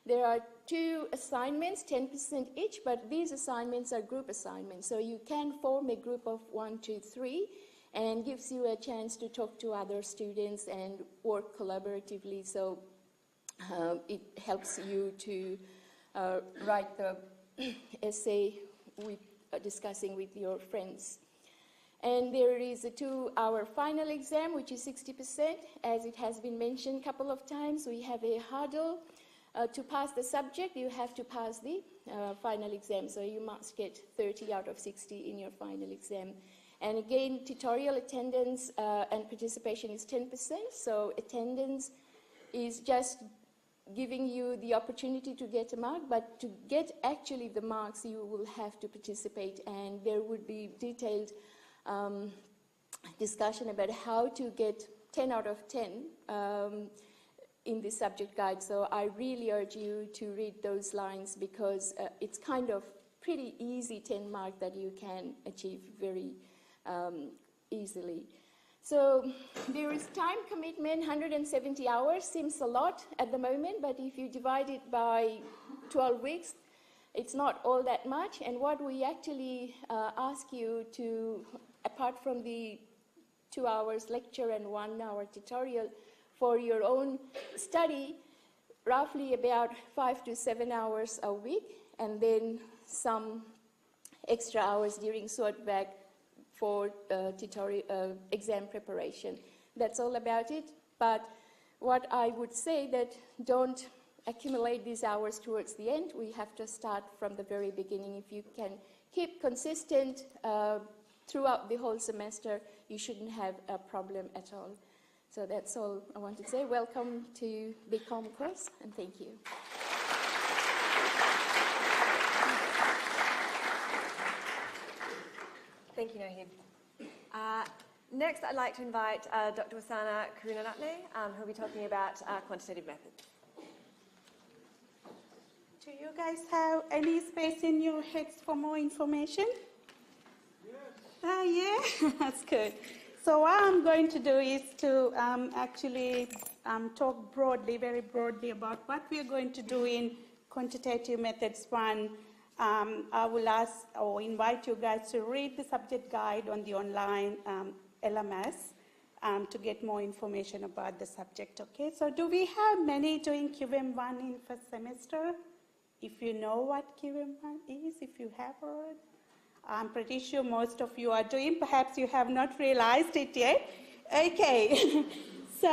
There are 2 assignments, 10% each, but these assignments are group assignments. So you can form a group of 1, 2, 3, and gives you a chance to talk to other students and work collaboratively. So it helps you to write the essay discussing with your friends. And there is a 2-hour final exam, which is 60%. As it has been mentioned a couple of times, we have a hurdle. To pass the subject, you have to pass the final exam. So you must get 30 out of 60 in your final exam. And again, tutorial attendance and participation is 10%. So attendance is just giving you the opportunity to get a mark, but to get actually the marks, you will have to participate. And there would be detailed discussion about how to get 10 out of 10 in the subject guide. So I really urge you to read those lines because it's kind of pretty easy 10 mark that you can achieve very easily. So there is time commitment, 170 hours, seems a lot at the moment, but if you divide it by 12 weeks, it's not all that much. And what we actually ask you to, apart from the 2 hours lecture and 1 hour tutorial, for your own study, roughly about 5 to 7 hours a week, and then some extra hours during swordback for tutorial exam preparation. That's all about it. But what I would say that don't accumulate these hours towards the end. We have to start from the very beginning. If you can keep consistent throughout the whole semester, you shouldn't have a problem at all. So that's all I want to say. Welcome to BCom course, and thank you. Thank you, Nahid. Next, I'd like to invite Dr. Wasana Karunanatne, who'll be talking about quantitative methods. Do you guys have any space in your heads for more information? Yes. Yeah, that's good. So what I'm going to do is to actually talk broadly, very broadly, about what we are going to do in quantitative methods 1. I will ask or invite you guys to read the subject guide on the online LMS to get more information about the subject, okay? So do we have many doing QM1 in first semester? If you know what QM1 is, if you have heard, I'm pretty sure most of you are doing. Perhaps you have not realized it yet. Okay. So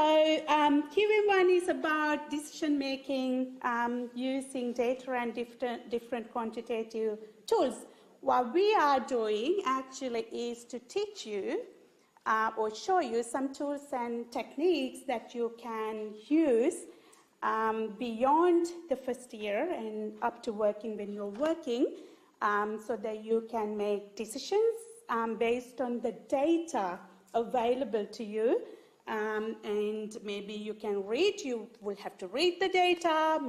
QM1 is about decision making using data and different quantitative tools. What we are doing actually is to teach you or show you some tools and techniques that you can use beyond the first year and up to working when you're working, so that you can make decisions based on the data available to you and maybe you can read, you will have to read the data,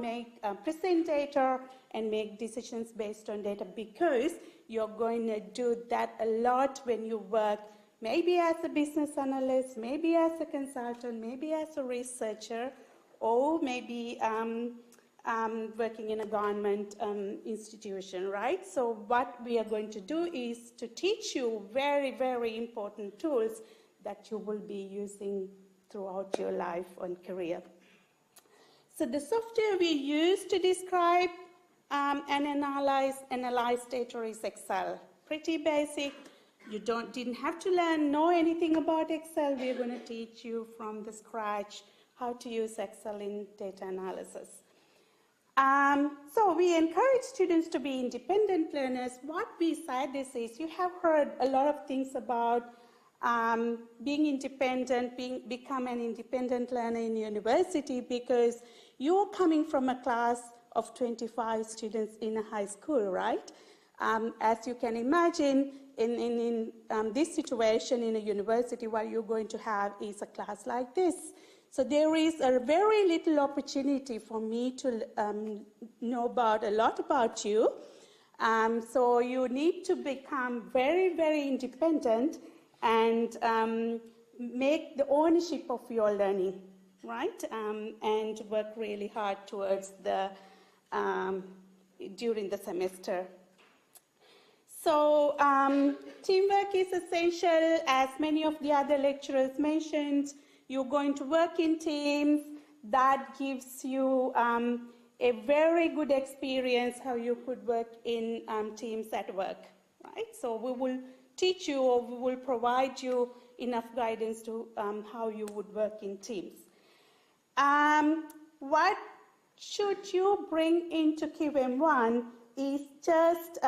present data, and make decisions based on data, because you're going to do that a lot when you work, maybe as a business analyst, maybe as a consultant, maybe as a researcher, or maybe working in a government institution, right? So what we are going to do is to teach you very, very important tools that you will be using throughout your life and career. So the software we use to describe and analyze data is Excel. Pretty basic. You didn't have to know anything about Excel. We're going to teach you from the scratch how to use Excel in data analysis. So we encourage students to be independent learners. What we said is you have heard a lot of things about being independent, become an independent learner in university, because you're coming from a class of 25 students in a high school, right? As you can imagine, in this situation in a university, what you're going to have is a class like this. So there is a very little opportunity for me to know a lot about you. So you need to become very, very independent and make the ownership of your learning, right? And work really hard towards during the semester. So teamwork is essential, as many of the other lecturers mentioned. You're going to work in teams. That gives you a very good experience how you could work in teams at work, right? So we will teach you, or we will provide you enough guidance to how you would work in teams. What should you bring into QM1 is just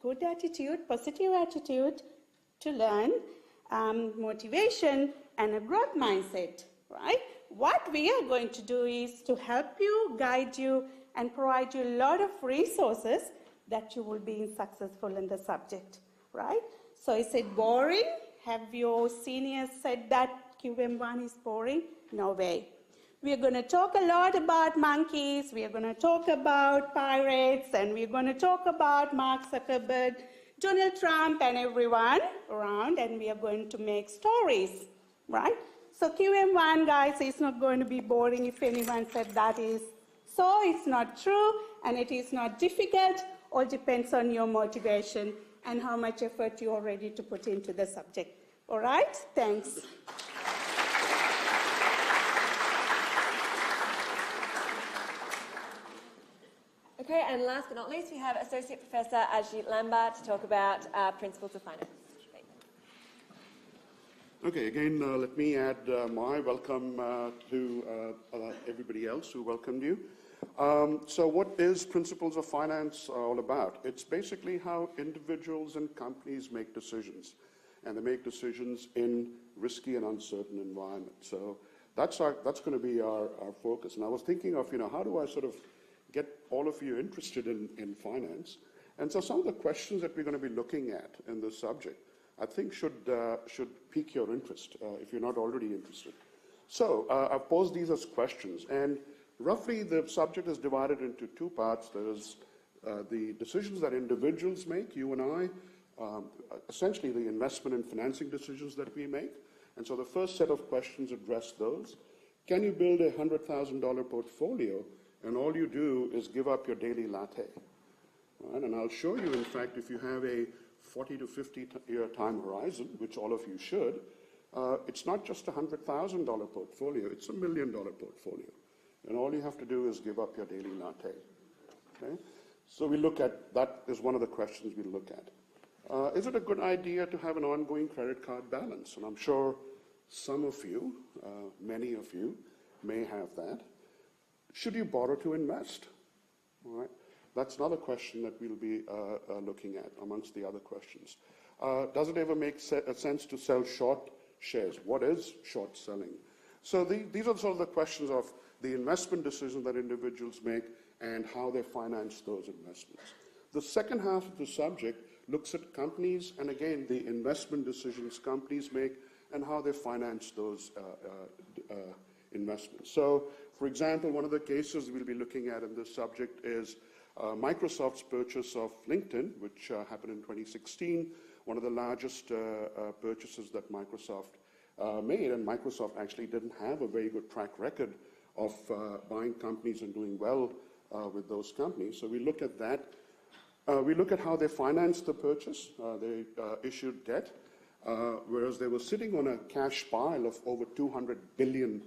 good attitude, positive attitude to learn, motivation, and a growth mindset, right? What we are going to do is to help you, guide you, and provide you a lot of resources that you will be successful in the subject, right? So is it boring? Have your seniors said that QM1 is boring? No way. We are going to talk a lot about monkeys, we are going to talk about pirates, and we're going to talk about Mark Zuckerberg, Donald Trump, and everyone around, and we are going to make stories, right? So QM1, guys, is not going to be boring. If anyone said that is so, it's not true, and it is not difficult. All depends on your motivation and how much effort you are ready to put into the subject. All right? Thanks. Okay, and last but not least, we have Associate Professor Ajit Lamba to talk about Principles of Finance. Okay, again, let me add my welcome to everybody else who welcomed you. So what is Principles of Finance all about? It's basically how individuals and companies make decisions, and they make decisions in risky and uncertain environments. So that's going to be our focus. And I was thinking of, how do I sort of get all of you interested in finance? And so some of the questions that we're going to be looking at in this subject, I think should pique your interest if you're not already interested. So I've posed these as questions, and roughly the subject is divided into two parts. There's the decisions that individuals make, you and I, essentially the investment and financing decisions that we make. And so the first set of questions address those. Can you build a $100,000 portfolio and all you do is give up your daily latte? Right? And I'll show you, in fact, if you have a 40 to 50 year time horizon, which all of you should, it's not just a $100,000 portfolio, it's $1 million portfolio. And all you have to do is give up your daily latte. Okay? So we look at, that is one of the questions we look at. Is it a good idea to have an ongoing credit card balance? And I'm sure some of you, many of you, may have that. Should you borrow to invest? All right. That's another question that we'll be looking at amongst the other questions. Does it ever make sense to sell short shares? What is short selling? So these are sort of the questions of the investment decisions that individuals make and how they finance those investments. The second half of the subject looks at companies, and again, the investment decisions companies make and how they finance those investments. So, for example, one of the cases we'll be looking at in this subject is Microsoft's purchase of LinkedIn, which happened in 2016, one of the largest purchases that Microsoft made, and Microsoft actually didn't have a very good track record of buying companies and doing well with those companies. So we look at that. We look at how they financed the purchase. They issued debt, whereas they were sitting on a cash pile of over $200 billion.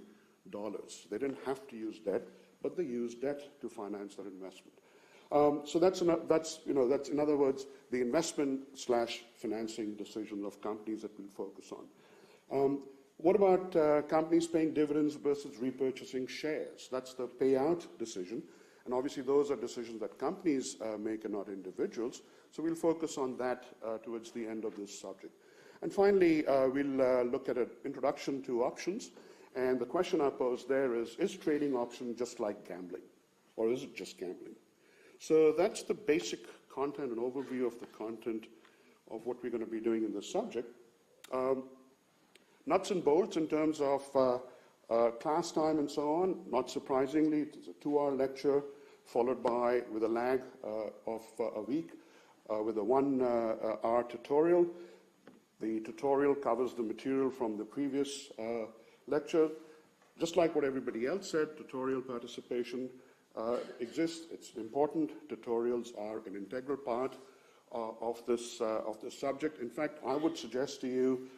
They didn't have to use debt, but they used debt to finance that investment. So that's in other words the investment/financing decisions of companies that we'll focus on. What about companies paying dividends versus repurchasing shares? That's the payout decision. And obviously, those are decisions that companies make and not individuals. So we'll focus on that towards the end of this subject. And finally, we'll look at an introduction to options. And the question I pose there is trading options just like gambling? Or is it just gambling? So that's the basic content and overview of the content of what we're going to be doing in this subject. Nuts and bolts in terms of class time and so on. Not surprisingly, it's a 2-hour lecture followed by, with a lag of a week, with a 1-hour tutorial. The tutorial covers the material from the previous lecture. Just like what everybody else said, tutorial participation exists. It's important. Tutorials are an integral part of this subject. In fact, I would suggest to you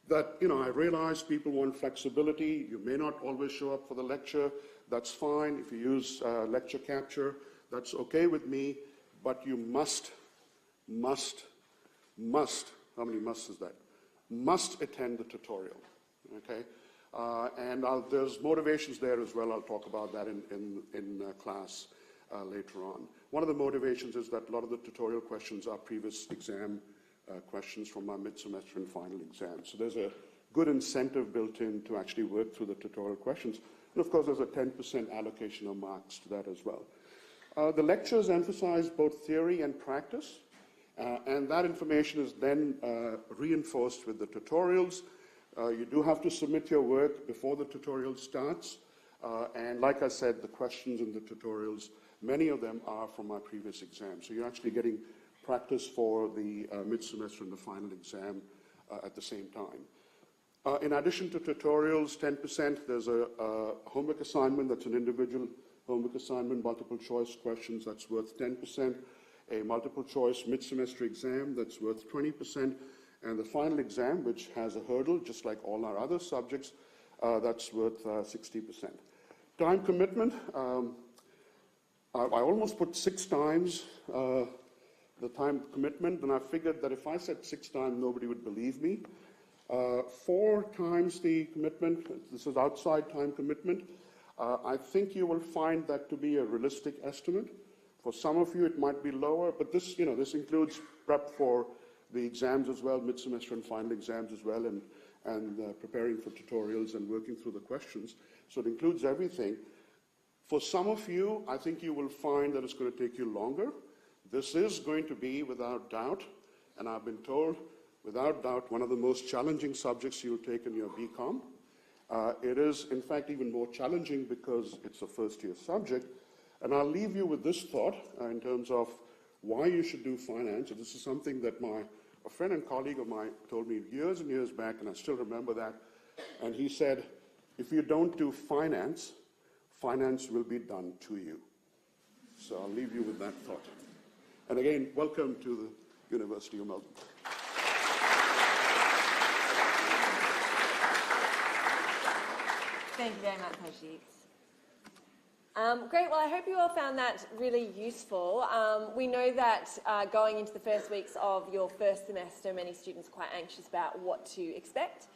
that, I realize people want flexibility. You may not always show up for the lecture. That's fine. If you use lecture capture, that's okay with me. But you must, how many musts is that? Must attend the tutorial, okay? And there's motivations there as well. I'll talk about that in class later on. One of the motivations is that a lot of the tutorial questions are previous exam questions from our mid-semester and final exam. So there's a good incentive built in to actually work through the tutorial questions. And of course, there's a 10% allocation of marks to that as well. The lectures emphasize both theory and practice, and that information is then reinforced with the tutorials. You do have to submit your work before the tutorial starts, and like I said, the questions in the tutorials, many of them are from our previous exam. So you're actually getting practice for the mid-semester and the final exam at the same time. In addition to tutorials, 10%, there's a homework assignment that's an individual homework assignment, multiple choice questions, that's worth 10%, a multiple choice mid-semester exam that's worth 20%, and the final exam, which has a hurdle, just like all our other subjects, that's worth 60%. Time commitment, I almost put 6 times the time commitment, and I figured that if I said 6 times, nobody would believe me. 4 times the commitment, this is outside time commitment. I think you will find that to be a realistic estimate. For some of you, it might be lower, but this includes prep for the exams as well, mid-semester and final exams as well, and preparing for tutorials and working through the questions. So it includes everything. For some of you, I think you will find that it's going to take you longer. This is going to be, without doubt, and I've been told, without doubt, one of the most challenging subjects you'll take in your BCom. It is, in fact, even more challenging because it's a first-year subject. And I'll leave you with this thought in terms of why you should do finance. And this is something that a friend and colleague of mine told me years and years back, and I still remember that. And he said, if you don't do finance, finance will be done to you. So I'll leave you with that thought. And again, welcome to the University of Melbourne. Thank you very much, Hashik. Great, well, I hope you all found that really useful. We know that going into the first weeks of your first semester, many students are quite anxious about what to expect.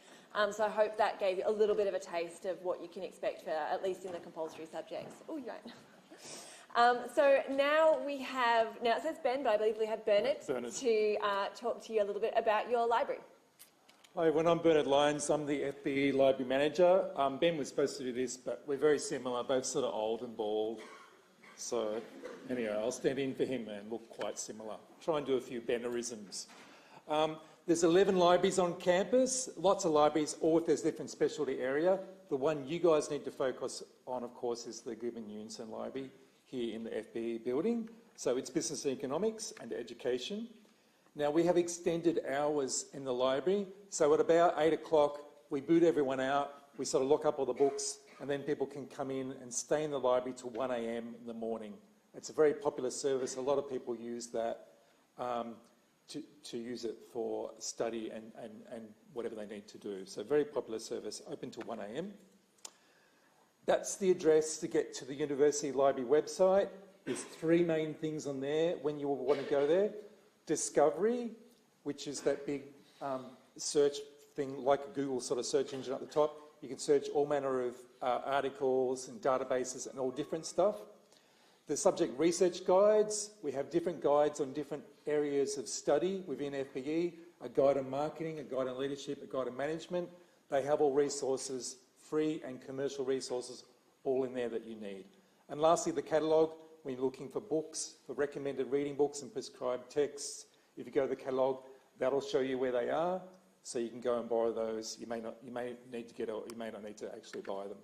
So I hope that gave you a little bit of a taste of what you can expect for, at least in the compulsory subjects. Oh, you're right. So now it says Ben, but I believe we have Bernard. To talk to you a little bit about your library. Hi everyone, I'm Bernard Lyons, I'm the library manager. Ben was supposed to do this, but we're very similar, both sort of old and bald. So anyway, I'll stand in for him and look quite similar. Try and do a few Bennerisms. The There's 11 libraries on campus, lots of libraries, all with their different specialty area. The one you guys need to focus on, of course, is the Goodman Unison Library here in the FBE building. So it's business and economics and education. Now, we have extended hours in the library. So at about 8 o'clock, we boot everyone out, we sort of lock up all the books, and then people can come in and stay in the library till 1 a.m. in the morning. It's a very popular service. A lot of people use that to use it for study and whatever they need to do. So very popular service, open till 1 a.m. That's the address to get to the University Library website. There's 3 main things on there when you want to go there. Discovery, which is that big search thing like a Google sort of search engine at the top. You can search all manner of articles and databases and all different stuff. The subject research guides, we have different guides on different areas of study within FBE, a guide on marketing, a guide on leadership, a guide on management. They have all resources, free and commercial resources, all in there that you need. And lastly, the catalogue, when you're looking for books, for recommended reading books and prescribed texts, if you go to the catalogue, that'll show you where they are, so you can go and borrow those. You may need to get, or you may not need to actually buy them.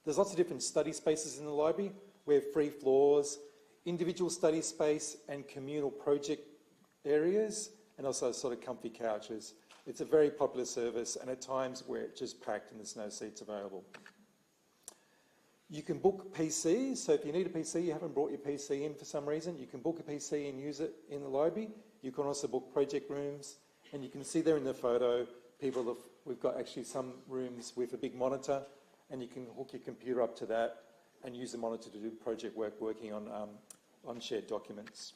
There's lots of different study spaces in the library. We have free floors, individual study space and communal project areas, and also sort of comfy couches. It's a very popular service, and at times we're just packed and there's no seats available. You can book PCs, so if you need a PC, you haven't brought your PC in for some reason, you can book a PC and use it in the library. You can also book project rooms, and you can see there in the photo, we've got actually some rooms with a big monitor, and you can hook your computer up to that and use the monitor to do project work working on shared documents.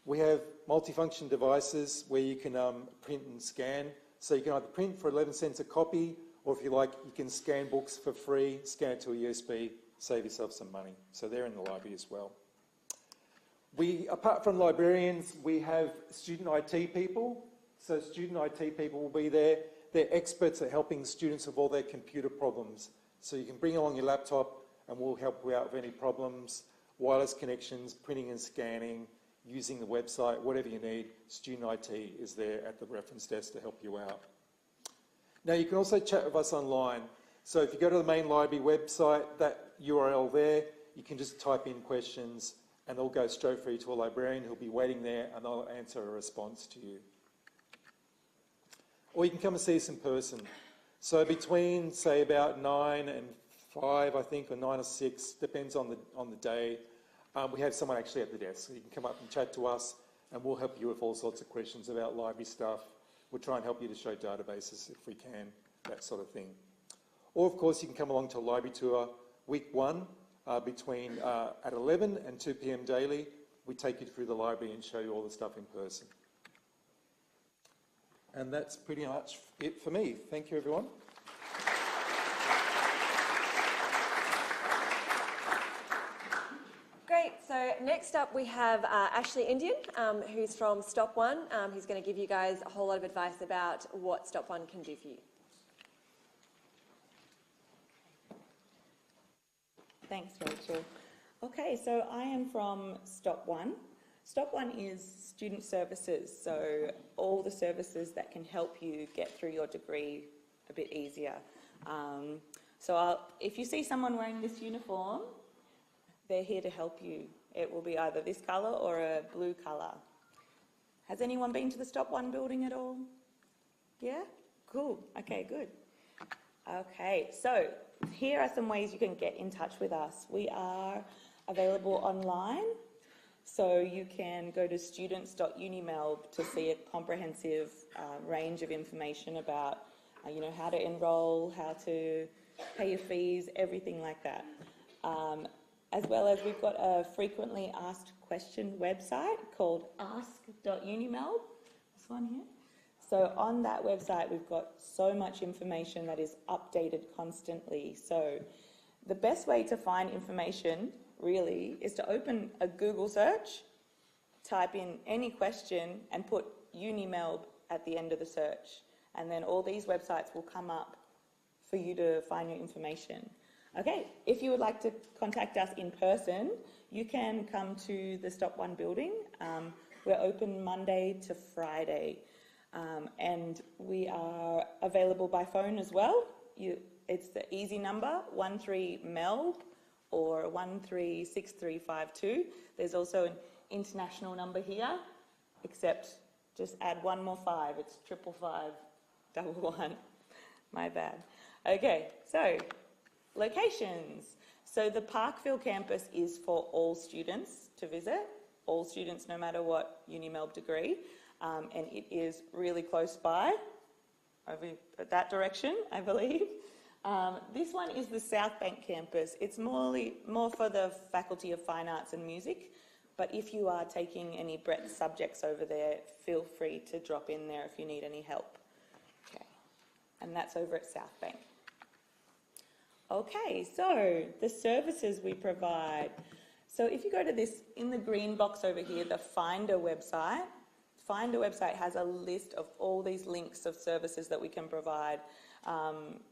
We have multifunction devices where you can print and scan. So you can either print for 11 cents a copy, or if you like, you can scan books for free, scan it to a USB, save yourself some money. So they're in the library as well. Apart from librarians, we have student IT people. So student IT people will be there. They're experts at helping students with all their computer problems. So you can bring along your laptop and we'll help you out with any problems, wireless connections, printing and scanning, using the website, whatever you need. Student IT is there at the reference desk to help you out. Now you can also chat with us online. So if you go to the main library website, that URL there, you can just type in questions and they'll go straight through to a librarian who'll be waiting there and they'll answer a response to you. Or you can come and see us in person. So between, say, about 9 and 5, I think, or 9 or 6, depends on the day, we have someone actually at the desk. So you can come up and chat to us and we'll help you with all sorts of questions about library stuff. We'll try and help you to show databases if we can, that sort of thing. Or, of course, you can come along to a library tour week 1 between at 11 and 2 p.m. daily. We take you through the library and show you all the stuff in person. And that's pretty much it for me. Thank you, everyone. Great. So next up we have Ashley Indian, who's from Stop One. He's going to give you guys a whole lot of advice about what Stop One can do for you. Thanks, Rachel. Okay, so I am from Stop One. Stop One is student services, so all the services that can help you get through your degree a bit easier. If you see someone wearing this uniform, they're here to help you. It will be either this colour or a blue colour. Has anyone been to the Stop One building at all? Yeah? Cool. Okay, good. Okay, so here are some ways you can get in touch with us. We are available online. So you can go to students.unimelb to see a comprehensive range of information about, how to enrol, how to pay your fees, everything like that. As well as we've got a frequently asked question website called ask.unimelb. This one here. So on that website, we've got so much information that is updated constantly. So the best way to find information really is to open a Google search, type in any question and put Unimelb at the end of the search. And then all these websites will come up for you to find your information. Okay, if you would like to contact us in person, you can come to the Stop One building. We're open Monday to Friday, and we are available by phone as well. It's the easy number, 13MELB or 136352. There's also an international number here, except just add one more 5. It's 55511. My bad. Okay, so locations. So the Parkville campus is for all students to visit, all students no matter what UniMelb degree, and it is really close by, over that direction, I believe. This one is the South Bank campus. It's more for the Faculty of Fine Arts and Music, but if you are taking any breadth subjects over there, feel free to drop in there if you need any help. Okay, and that's over at South Bank. Okay, so the services we provide. So if you go to this, in the green box over here, the Finder website has a list of all these links of services that we can provide,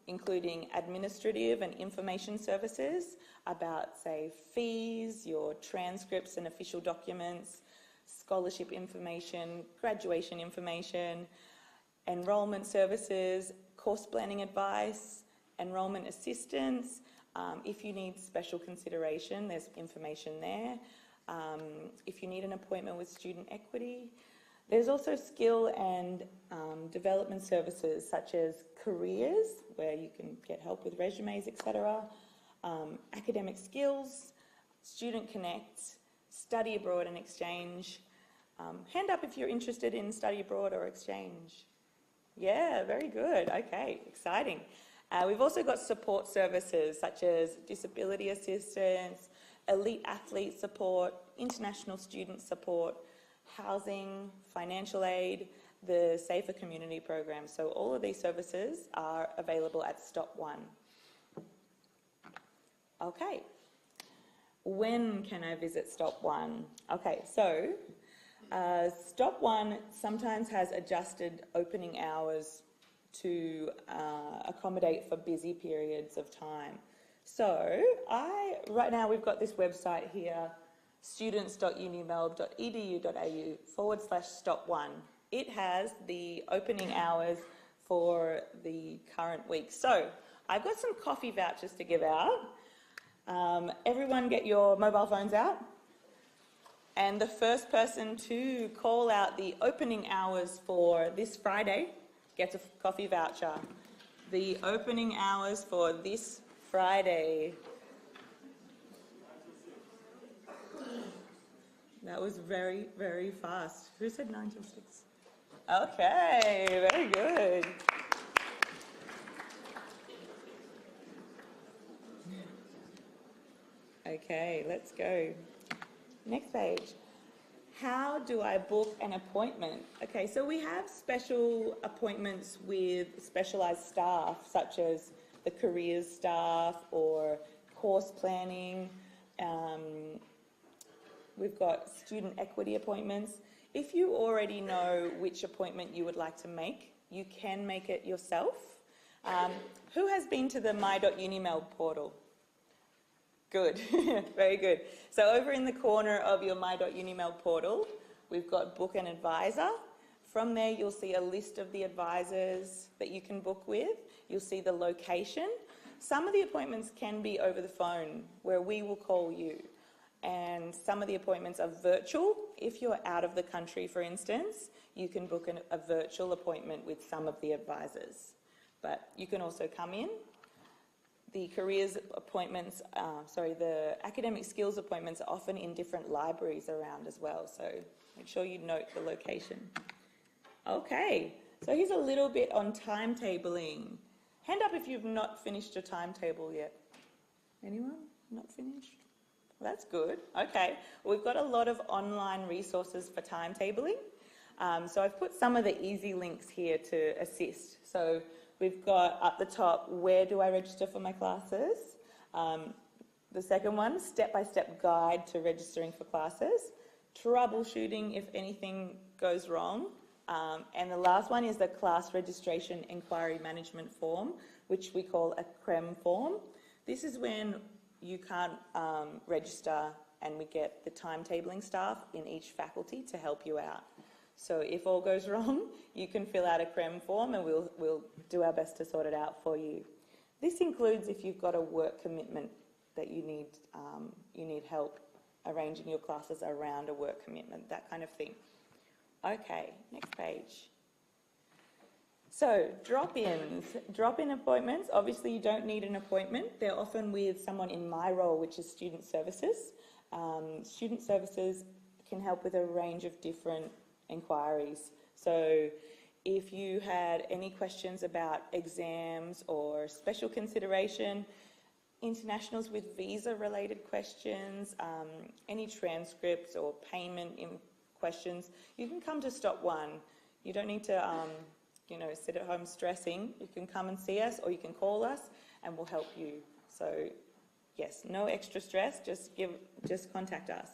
including administrative and information services about, say, fees, your transcripts and official documents, scholarship information, graduation information, enrolment services, course planning advice, enrolment assistance. If you need special consideration, there's information there. If you need an appointment with student equity, there's also skill and development services such as careers, where you can get help with resumes, etc. Academic skills, Student Connect, study abroad and exchange. Hand up if you're interested in study abroad or exchange. Yeah, very good. Okay, exciting. We've also got support services such as disability assistance, elite athlete support, international student support, housing, financial aid, the Safer Community program. So all of these services are available at Stop One. Okay, when can I visit Stop One? Okay, so Stop One sometimes has adjusted opening hours to accommodate for busy periods of time. So right now we've got this website here, students.unimelb.edu.au/stop1. It has the opening hours for the current week. So I've got some coffee vouchers to give out. Everyone get your mobile phones out. And the first person to call out the opening hours for this Friday gets a coffee voucher. The opening hours for this Friday. That was very, very fast. Who said 9 till 6? Okay, very good. Okay, let's go. Next page. How do I book an appointment? Okay, so we have special appointments with specialised staff, such as the careers staff or course planning. We've got student equity appointments. If you already know which appointment you would like to make, you can make it yourself. Who has been to the my.unimelb portal? Good, very good. So over in the corner of your my.unimelb portal, we've got book an advisor. From there, you'll see a list of the advisors that you can book with. You'll see the location. Some of the appointments can be over the phone, where we will call you. And some of the appointments are virtual. If you're out of the country, for instance, you can book a virtual appointment with some of the advisors. But you can also come in. The careers appointments, the academic skills appointments are often in different libraries around as well, so make sure you note the location. Okay, so here's a little bit on timetabling. Hand up if you've not finished your timetable yet. Anyone not finished? Well, that's good. Okay, well, we've got a lot of online resources for timetabling. So I've put some of the easy links here to assist. So we've got up the top, where do I register for my classes? The second one, step-by-step guide to registering for classes. Troubleshooting if anything goes wrong. And the last one is the class registration inquiry management form, which we call a CREM form. This is when you can't register and we get the timetabling staff in each faculty to help you out. So if all goes wrong, you can fill out a CREM form and we'll do our best to sort it out for you. This includes if you've got a work commitment that you need help arranging your classes around a work commitment, that kind of thing. Okay, next page. So drop-in appointments. Obviously, you don't need an appointment. They're often with someone in my role, which is student services. Student services can help with a range of different inquiries. So if you had any questions about exams or special consideration, internationals with visa-related questions, any transcripts or payment questions, you can come to Stop One. You don't need to sit at home stressing. You can come and see us, or you can call us and we'll help you. So yes, no extra stress, just contact us.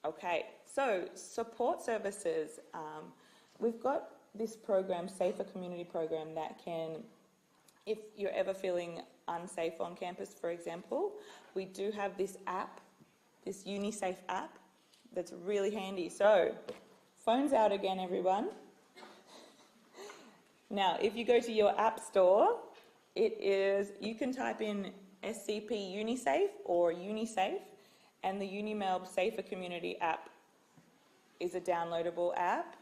Okay, so support services. We've got this program, Safer Community Program, that can, if you're ever feeling unsafe on campus, for example, we do have this app, this UniSafe app, that's really handy. So, phones out again, everyone. Now, if you go to your app store, you can type in SCP UniSafe or UniSafe, and the UniMelb Safer Community app is a downloadable app.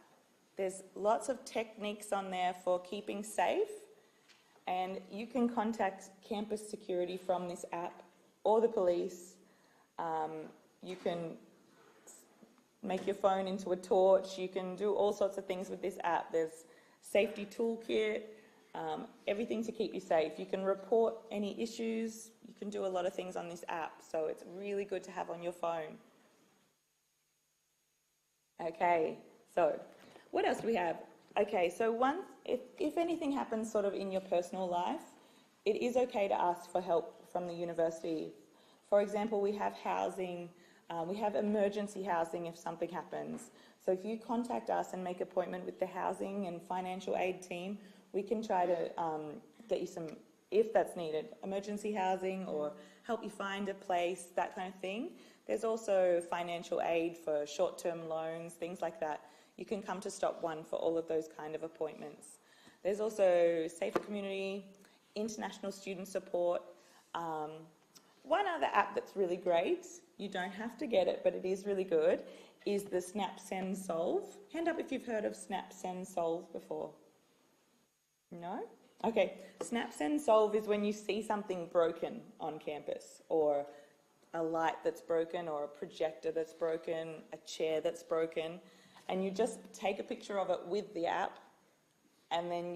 There's lots of techniques on there for keeping safe, and you can contact campus security from this app or the police. You can make your phone into a torch. You can do all sorts of things with this app. There's safety toolkit, everything to keep you safe. You can report any issues. You can do a lot of things on this app, so it's really good to have on your phone. Okay, so what else do we have? Okay, so if anything happens sort of in your personal life, it is okay to ask for help from the university. For example, we have housing, we have emergency housing if something happens. So if you contact us and make an appointment with the housing and financial aid team, we can try to get you some, if that's needed, emergency housing or help you find a place, that kind of thing. There's also financial aid for short-term loans, things like that. You can come to Stop One for all of those kind of appointments. There's also Safer Community, international student support. One other app that's really great, you don't have to get it, but it is really good, is the Snap Send Solve. Hand up if you've heard of Snap Send Solve before. No? Okay, Snap Send Solve is when you see something broken on campus, or a light that's broken, or a projector that's broken, a chair that's broken, and you just take a picture of it with the app, and then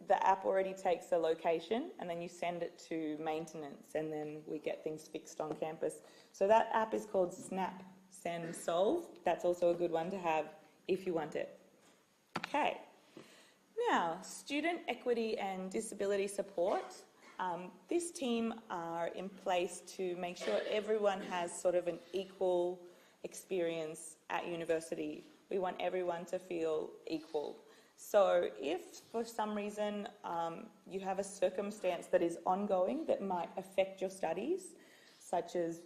the app already takes the location, and then you send it to maintenance, and then we get things fixed on campus. So that app is called Snap Send Solve. That's also a good one to have if you want it. Okay. Now, student equity and disability support. This team are in place to make sure everyone has sort of an equal experience at university. We want everyone to feel equal. So if for some reason you have a circumstance that is ongoing that might affect your studies, such as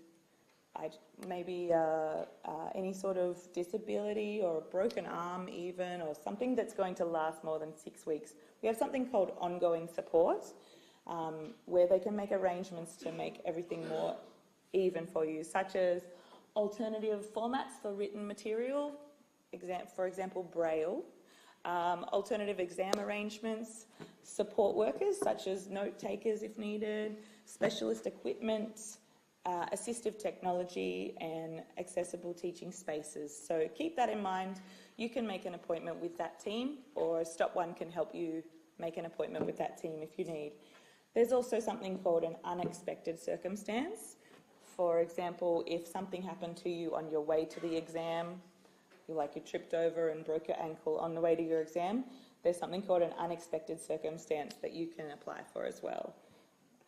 maybe any sort of disability or a broken arm even, or something that's going to last more than 6 weeks, we have something called ongoing support, where they can make arrangements to make everything more even for you, such as alternative formats for written material, for example, Braille, alternative exam arrangements, support workers such as note takers if needed, specialist equipment, assistive technology, and accessible teaching spaces. So keep that in mind. You can make an appointment with that team, or Stop One can help you make an appointment with that team if you need. There's also something called an unexpected circumstance. For example, if something happened to you on your way to the exam, you tripped over and broke your ankle on the way to your exam, there's something called an unexpected circumstance that you can apply for as well.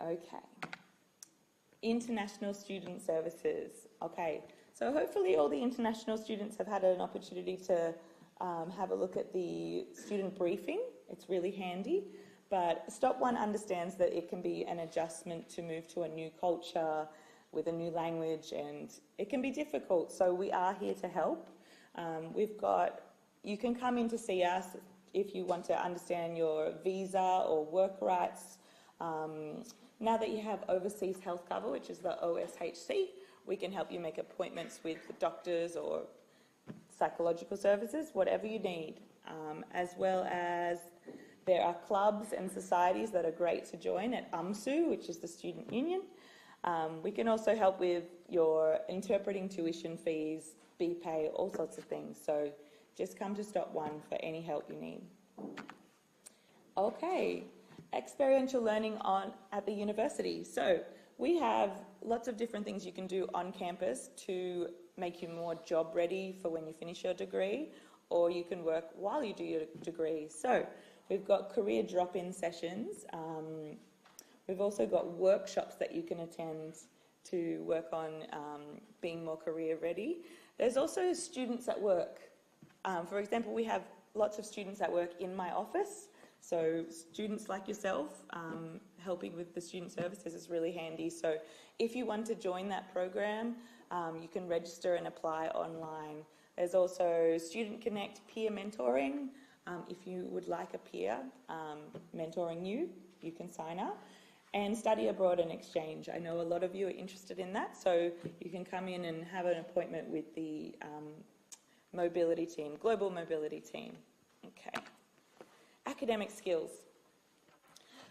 Okay. International student services. Okay, so hopefully all the international students have had an opportunity to have a look at the student briefing. It's really handy, but Stop One understands that it can be an adjustment to move to a new culture, with a new language, and it can be difficult. So we are here to help. You can come in to see us if you want to understand your visa or work rights. Now that you have overseas health cover, which is the OSHC, we can help you make appointments with doctors or psychological services, whatever you need, as well as there are clubs and societies that are great to join at UMSU, which is the student union. We can also help with your interpreting tuition fees, BPay, all sorts of things. So just come to Stop One for any help you need. Okay, experiential learning at the university. So we have lots of different things you can do on campus to make you more job ready for when you finish your degree, or you can work while you do your degree. So we've got career drop-in sessions. We've also got workshops that you can attend to work on being more career ready. There's also students at work. For example, we have lots of students at work in my office. So students like yourself, helping with the student services is really handy. So if you want to join that program, you can register and apply online. There's also Student Connect peer mentoring. If you would like a peer mentoring you, you can sign up. And study abroad and exchange. I know a lot of you are interested in that, so you can come in and have an appointment with the mobility team, global mobility team. Okay. Academic skills.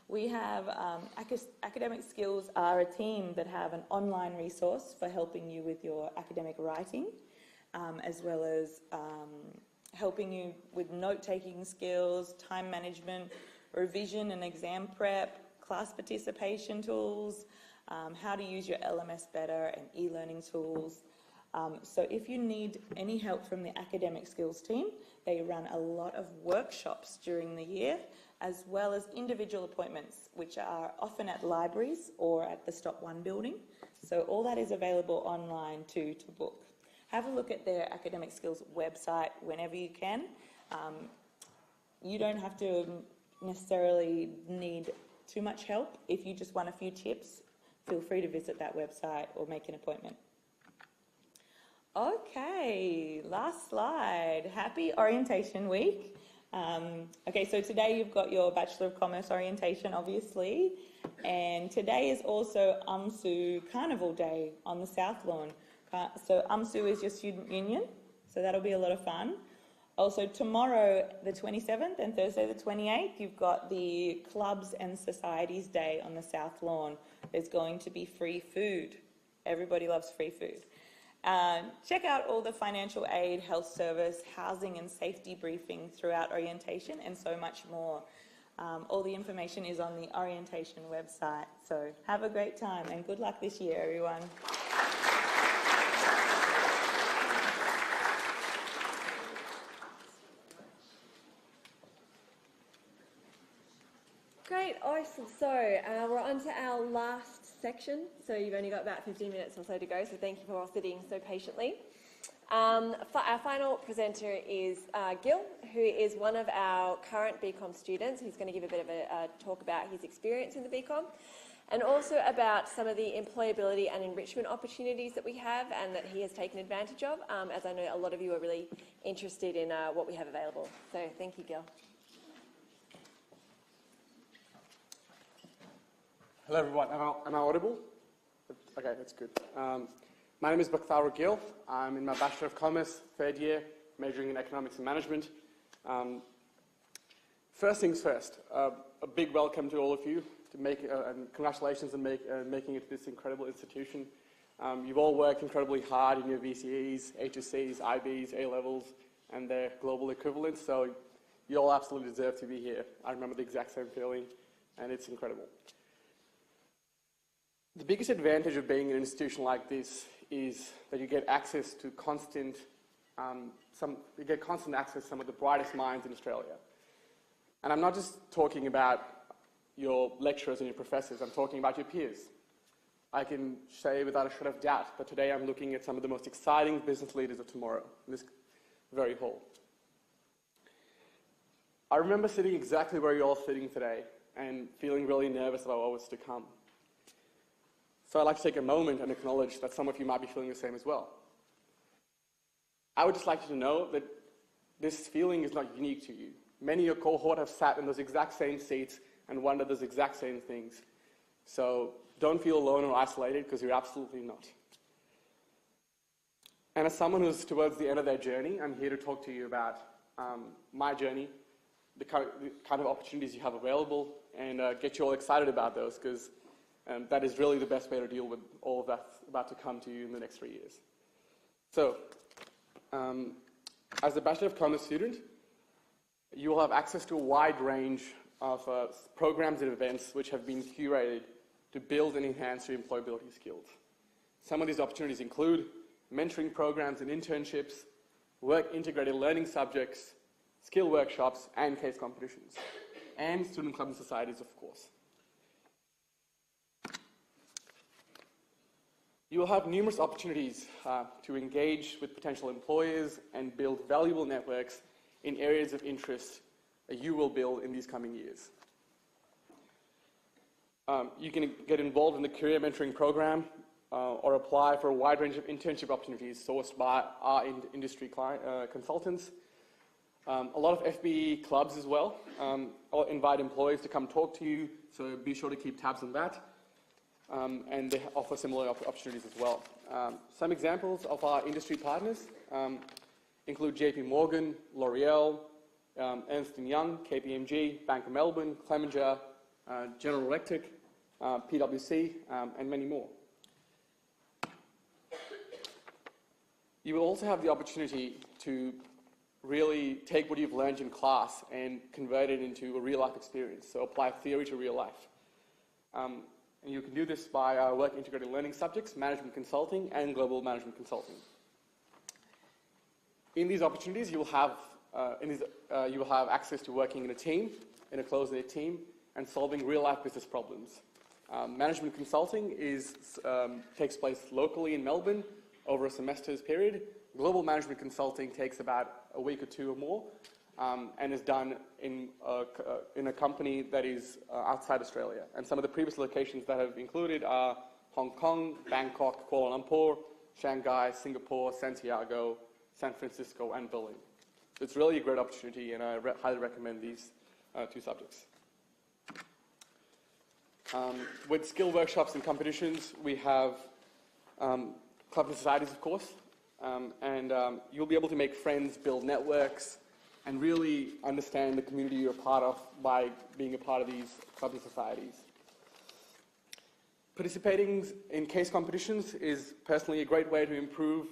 We have academic skills are a team that have an online resource for helping you with your academic writing, as well as helping you with note-taking skills, time management, revision and exam prep, class participation tools, how to use your LMS better, and e-learning tools. So if you need any help from the academic skills team, they run a lot of workshops during the year, as well as individual appointments, which are often at libraries or at the Stop One building. So all that is available online too to book. Have a look at their academic skills website whenever you can. You don't have to necessarily need too much help. If you just want a few tips, feel free to visit that website or make an appointment. Okay, last slide. Happy Orientation Week. Okay, so today you've got your Bachelor of Commerce orientation, obviously, and today is also UMSU Carnival Day on the South Lawn. So UMSU is your student union, so that'll be a lot of fun. Also tomorrow, the 27th, and Thursday the 28th, you've got the Clubs and Societies Day on the South Lawn. There's going to be free food. Everybody loves free food. Check out all the financial aid, health service, housing and safety briefings throughout orientation, and so much more. All the information is on the orientation website. So have a great time and good luck this year, everyone. Great, awesome. So we're on to our last section. So you've only got about 15 minutes or so to go, so thank you for all sitting so patiently. Our final presenter is Gil, who is one of our current BCom students. He's going to give a bit of a talk about his experience in the BCom and also about some of the employability and enrichment opportunities that we have and that he has taken advantage of, as I know a lot of you are really interested in what we have available. So thank you, Gil. Hello everyone, am I audible? Okay, that's good. My name is Bakhtar Gil. I'm in my Bachelor of Commerce, third year, majoring in Economics and Management. First things first, a big welcome to all of you, and congratulations on making it to this incredible institution. You've all worked incredibly hard in your VCEs, HSCs, IBs, A-levels, and their global equivalents, so you all absolutely deserve to be here. I remember the exact same feeling, and it's incredible. The biggest advantage of being in an institution like this is that you get access to constant access to some of the brightest minds in Australia. And I'm not just talking about your lecturers and your professors, I'm talking about your peers. I can say without a shred of doubt that today I'm looking at some of the most exciting business leaders of tomorrow in this very hall. I remember sitting exactly where you're all sitting today and feeling really nervous about what was to come. So I'd like to take a moment and acknowledge that some of you might be feeling the same as well. I would just like you to know that this feeling is not unique to you. Many of your cohort have sat in those exact same seats and wondered those exact same things. So don't feel alone or isolated, because you're absolutely not. And as someone who's towards the end of their journey, I'm here to talk to you about my journey, the kind of opportunities you have available, and get you all excited about those, because that is really the best way to deal with all of that's about to come to you in the next 3 years. So, as a Bachelor of Commerce student, you will have access to a wide range of programs and events which have been curated to build and enhance your employability skills. Some of these opportunities include mentoring programs and internships, work-integrated learning subjects, skill workshops, and case competitions, and student clubs and societies, of course. You will have numerous opportunities to engage with potential employers and build valuable networks in areas of interest that you will build in these coming years. You can get involved in the career mentoring program or apply for a wide range of internship opportunities sourced by our industry consultants. A lot of FBE clubs as well invite employees to come talk to you, so be sure to keep tabs on that. And they offer similar opportunities as well. Some examples of our industry partners include JP Morgan, L'Oreal, Ernst & Young, KPMG, Bank of Melbourne, Clemenger, General Electric, PwC, and many more. You will also have the opportunity to really take what you've learned in class and convert it into a real-life experience, so apply theory to real life. And you can do this by work-integrated learning subjects, management consulting, and global management consulting. In these opportunities, you will have access to working in a team, in a close-knit team, and solving real-life business problems. Management consulting takes place locally in Melbourne over a semester's period. Global management consulting takes about a week or two or more, and is done in a company that is outside Australia. And some of the previous locations that have included are Hong Kong, Bangkok, Kuala Lumpur, Shanghai, Singapore, Santiago, San Francisco, and Berlin. So it's really a great opportunity, and I highly recommend these two subjects. With skill workshops and competitions, we have clubs and societies, of course, and you'll be able to make friends, build networks, and really understand the community you're a part of by being a part of these clubs and societies. Participating in case competitions is personally a great way to improve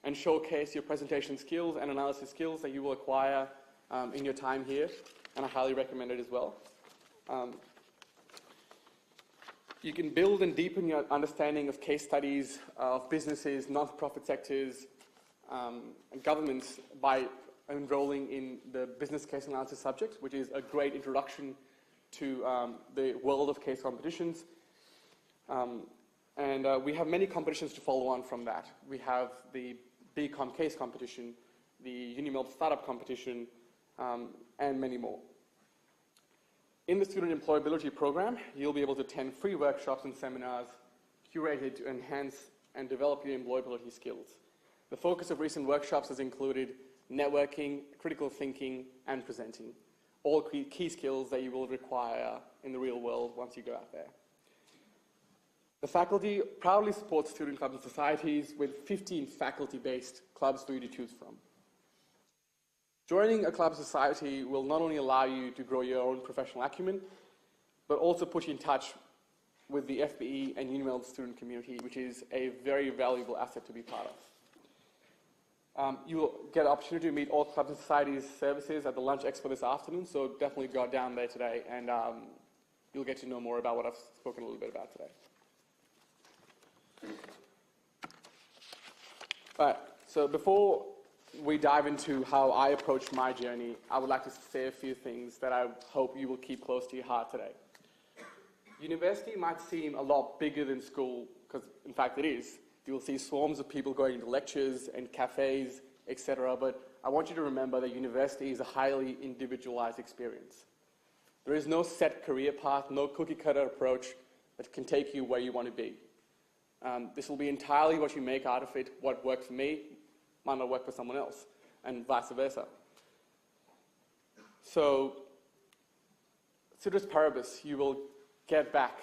and showcase your presentation skills and analysis skills that you will acquire in your time here, and I highly recommend it as well. You can build and deepen your understanding of case studies of businesses, non-profit sectors, and governments by enrolling in the business case analysis subject, which is a great introduction to the world of case competitions. We have many competitions to follow on from that. We have the BCom case competition, the UniMelb startup competition, and many more. In the student employability program, you'll be able to attend free workshops and seminars curated to enhance and develop your employability skills. The focus of recent workshops has included networking, critical thinking, and presenting, all key skills that you will require in the real world once you go out there. The faculty proudly supports student clubs and societies with 15 faculty-based clubs for you to choose from. Joining a club society will not only allow you to grow your own professional acumen, but also put you in touch with the FBE and UniMelb student community, which is a very valuable asset to be part of. You will get an opportunity to meet all clubs and societies services at the lunch expo this afternoon, so definitely go down there today, and you'll get to know more about what I've spoken a little bit about today. All right, so before we dive into how I approached my journey, I would like to say a few things that I hope you will keep close to your heart today. University might seem a lot bigger than school, because in fact it is. You will see swarms of people going to lectures and cafes, etc. But I want you to remember that university is a highly individualized experience. There is no set career path, no cookie-cutter approach that can take you where you want to be. This will be entirely what you make out of it. What worked for me might not work for someone else, and vice versa. So, ceteris paribus, you will get back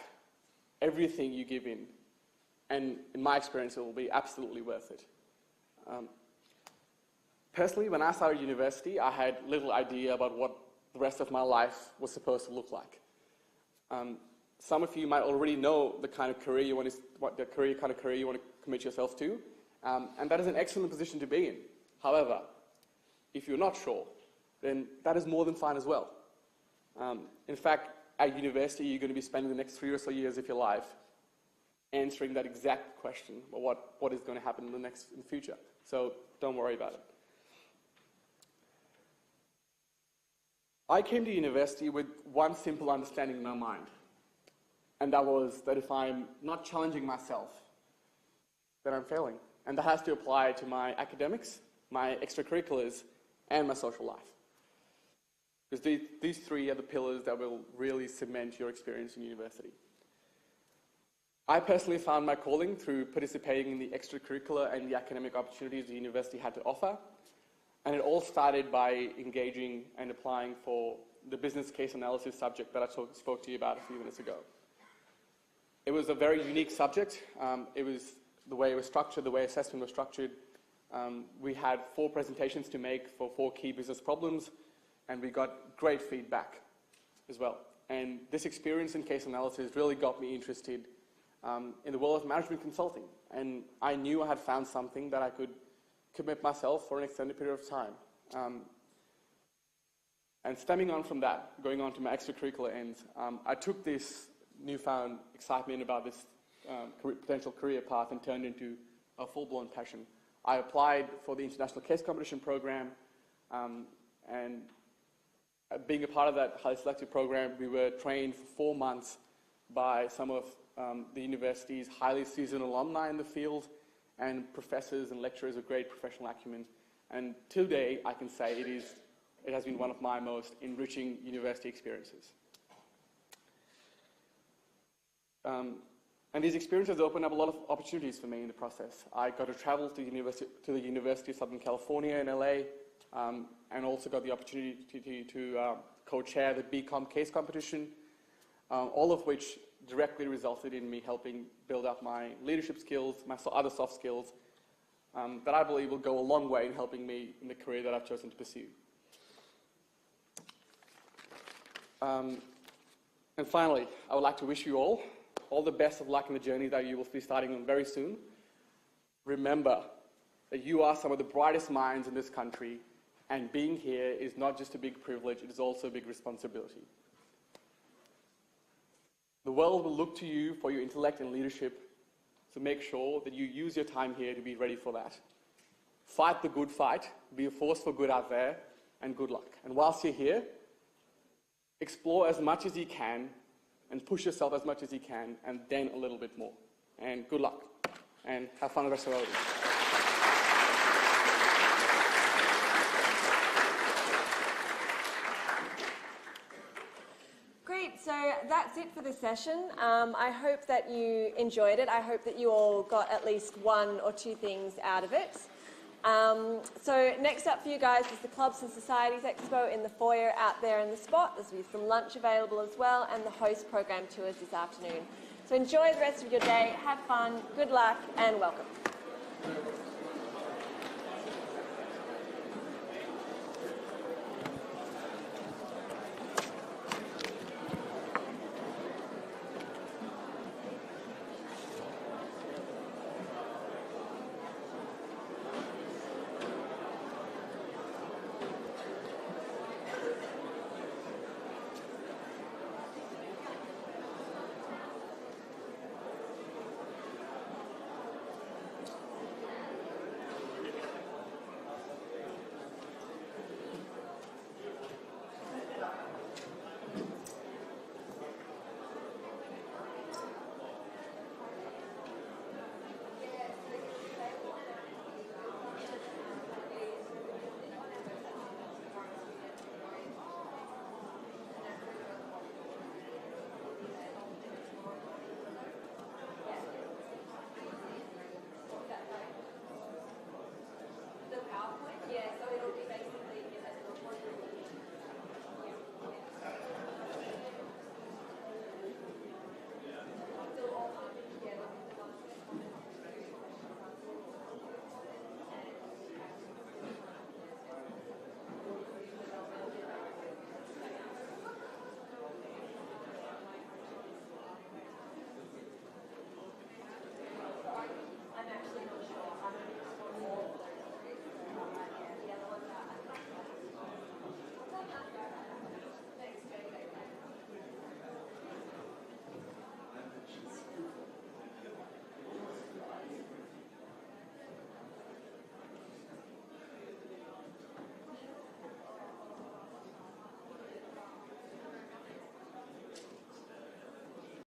everything you give in, and in my experience, it will be absolutely worth it. Personally, when I started university, I had little idea about what the rest of my life was supposed to look like. Some of you might already know the kind of career you want to commit yourself to, and that is an excellent position to be in. However, if you're not sure, then that is more than fine as well. In fact, at university, you're going to be spending the next 3 or so years of your life answering that exact question, or what is going to happen in the future. So don't worry about it. I came to university with one simple understanding in my mind, and that was that if I'm not challenging myself, then I'm failing. And that has to apply to my academics, my extracurriculars, and my social life. Because these three are the pillars that will really cement your experience in university. I personally found my calling through participating in the extracurricular and the academic opportunities the university had to offer. And it all started by engaging and applying for the business case analysis subject that I spoke to you about a few minutes ago. It was a very unique subject. It was the way it was structured, the way assessment was structured. We had 4 presentations to make for 4 key business problems, and we got great feedback as well. And this experience in case analysis really got me interested in the world of management consulting. And I knew I had found something that I could commit myself for an extended period of time. And stemming on from that, going on to my extracurricular ends, I took this newfound excitement about this potential career path and turned into a full-blown passion. I applied for the International Case Competition program, and being a part of that highly selective program, we were trained for 4 months by some of the university's highly seasoned alumni in the field, and professors and lecturers of great professional acumen. And today, I can say it has been one of my most enriching university experiences. And these experiences opened up a lot of opportunities for me in the process. I got to travel to the University of Southern California in LA, and also got the opportunity to co-chair the BCom case competition, all of which directly resulted in me helping build up my leadership skills, my other soft skills, that I believe will go a long way in helping me in the career that I've chosen to pursue. And finally, I would like to wish you all the best of luck in the journey that you will be starting on very soon. Remember that you are some of the brightest minds in this country, and being here is not just a big privilege, it is also a big responsibility. The world will look to you for your intellect and leadership, so make sure that you use your time here to be ready for that. Fight the good fight, be a force for good out there, and good luck. And whilst you're here, explore as much as you can, and push yourself as much as you can, and then a little bit more. And good luck, and have fun the rest of the day. Great, so that's it for this session. I hope that you enjoyed it. I hope that you all got at least 1 or 2 things out of it. So next up for you guys is the Clubs and Societies Expo in the foyer out there in the spot. There'll be some lunch available as well, and the host program tours this afternoon. So enjoy the rest of your day, have fun, good luck, and welcome.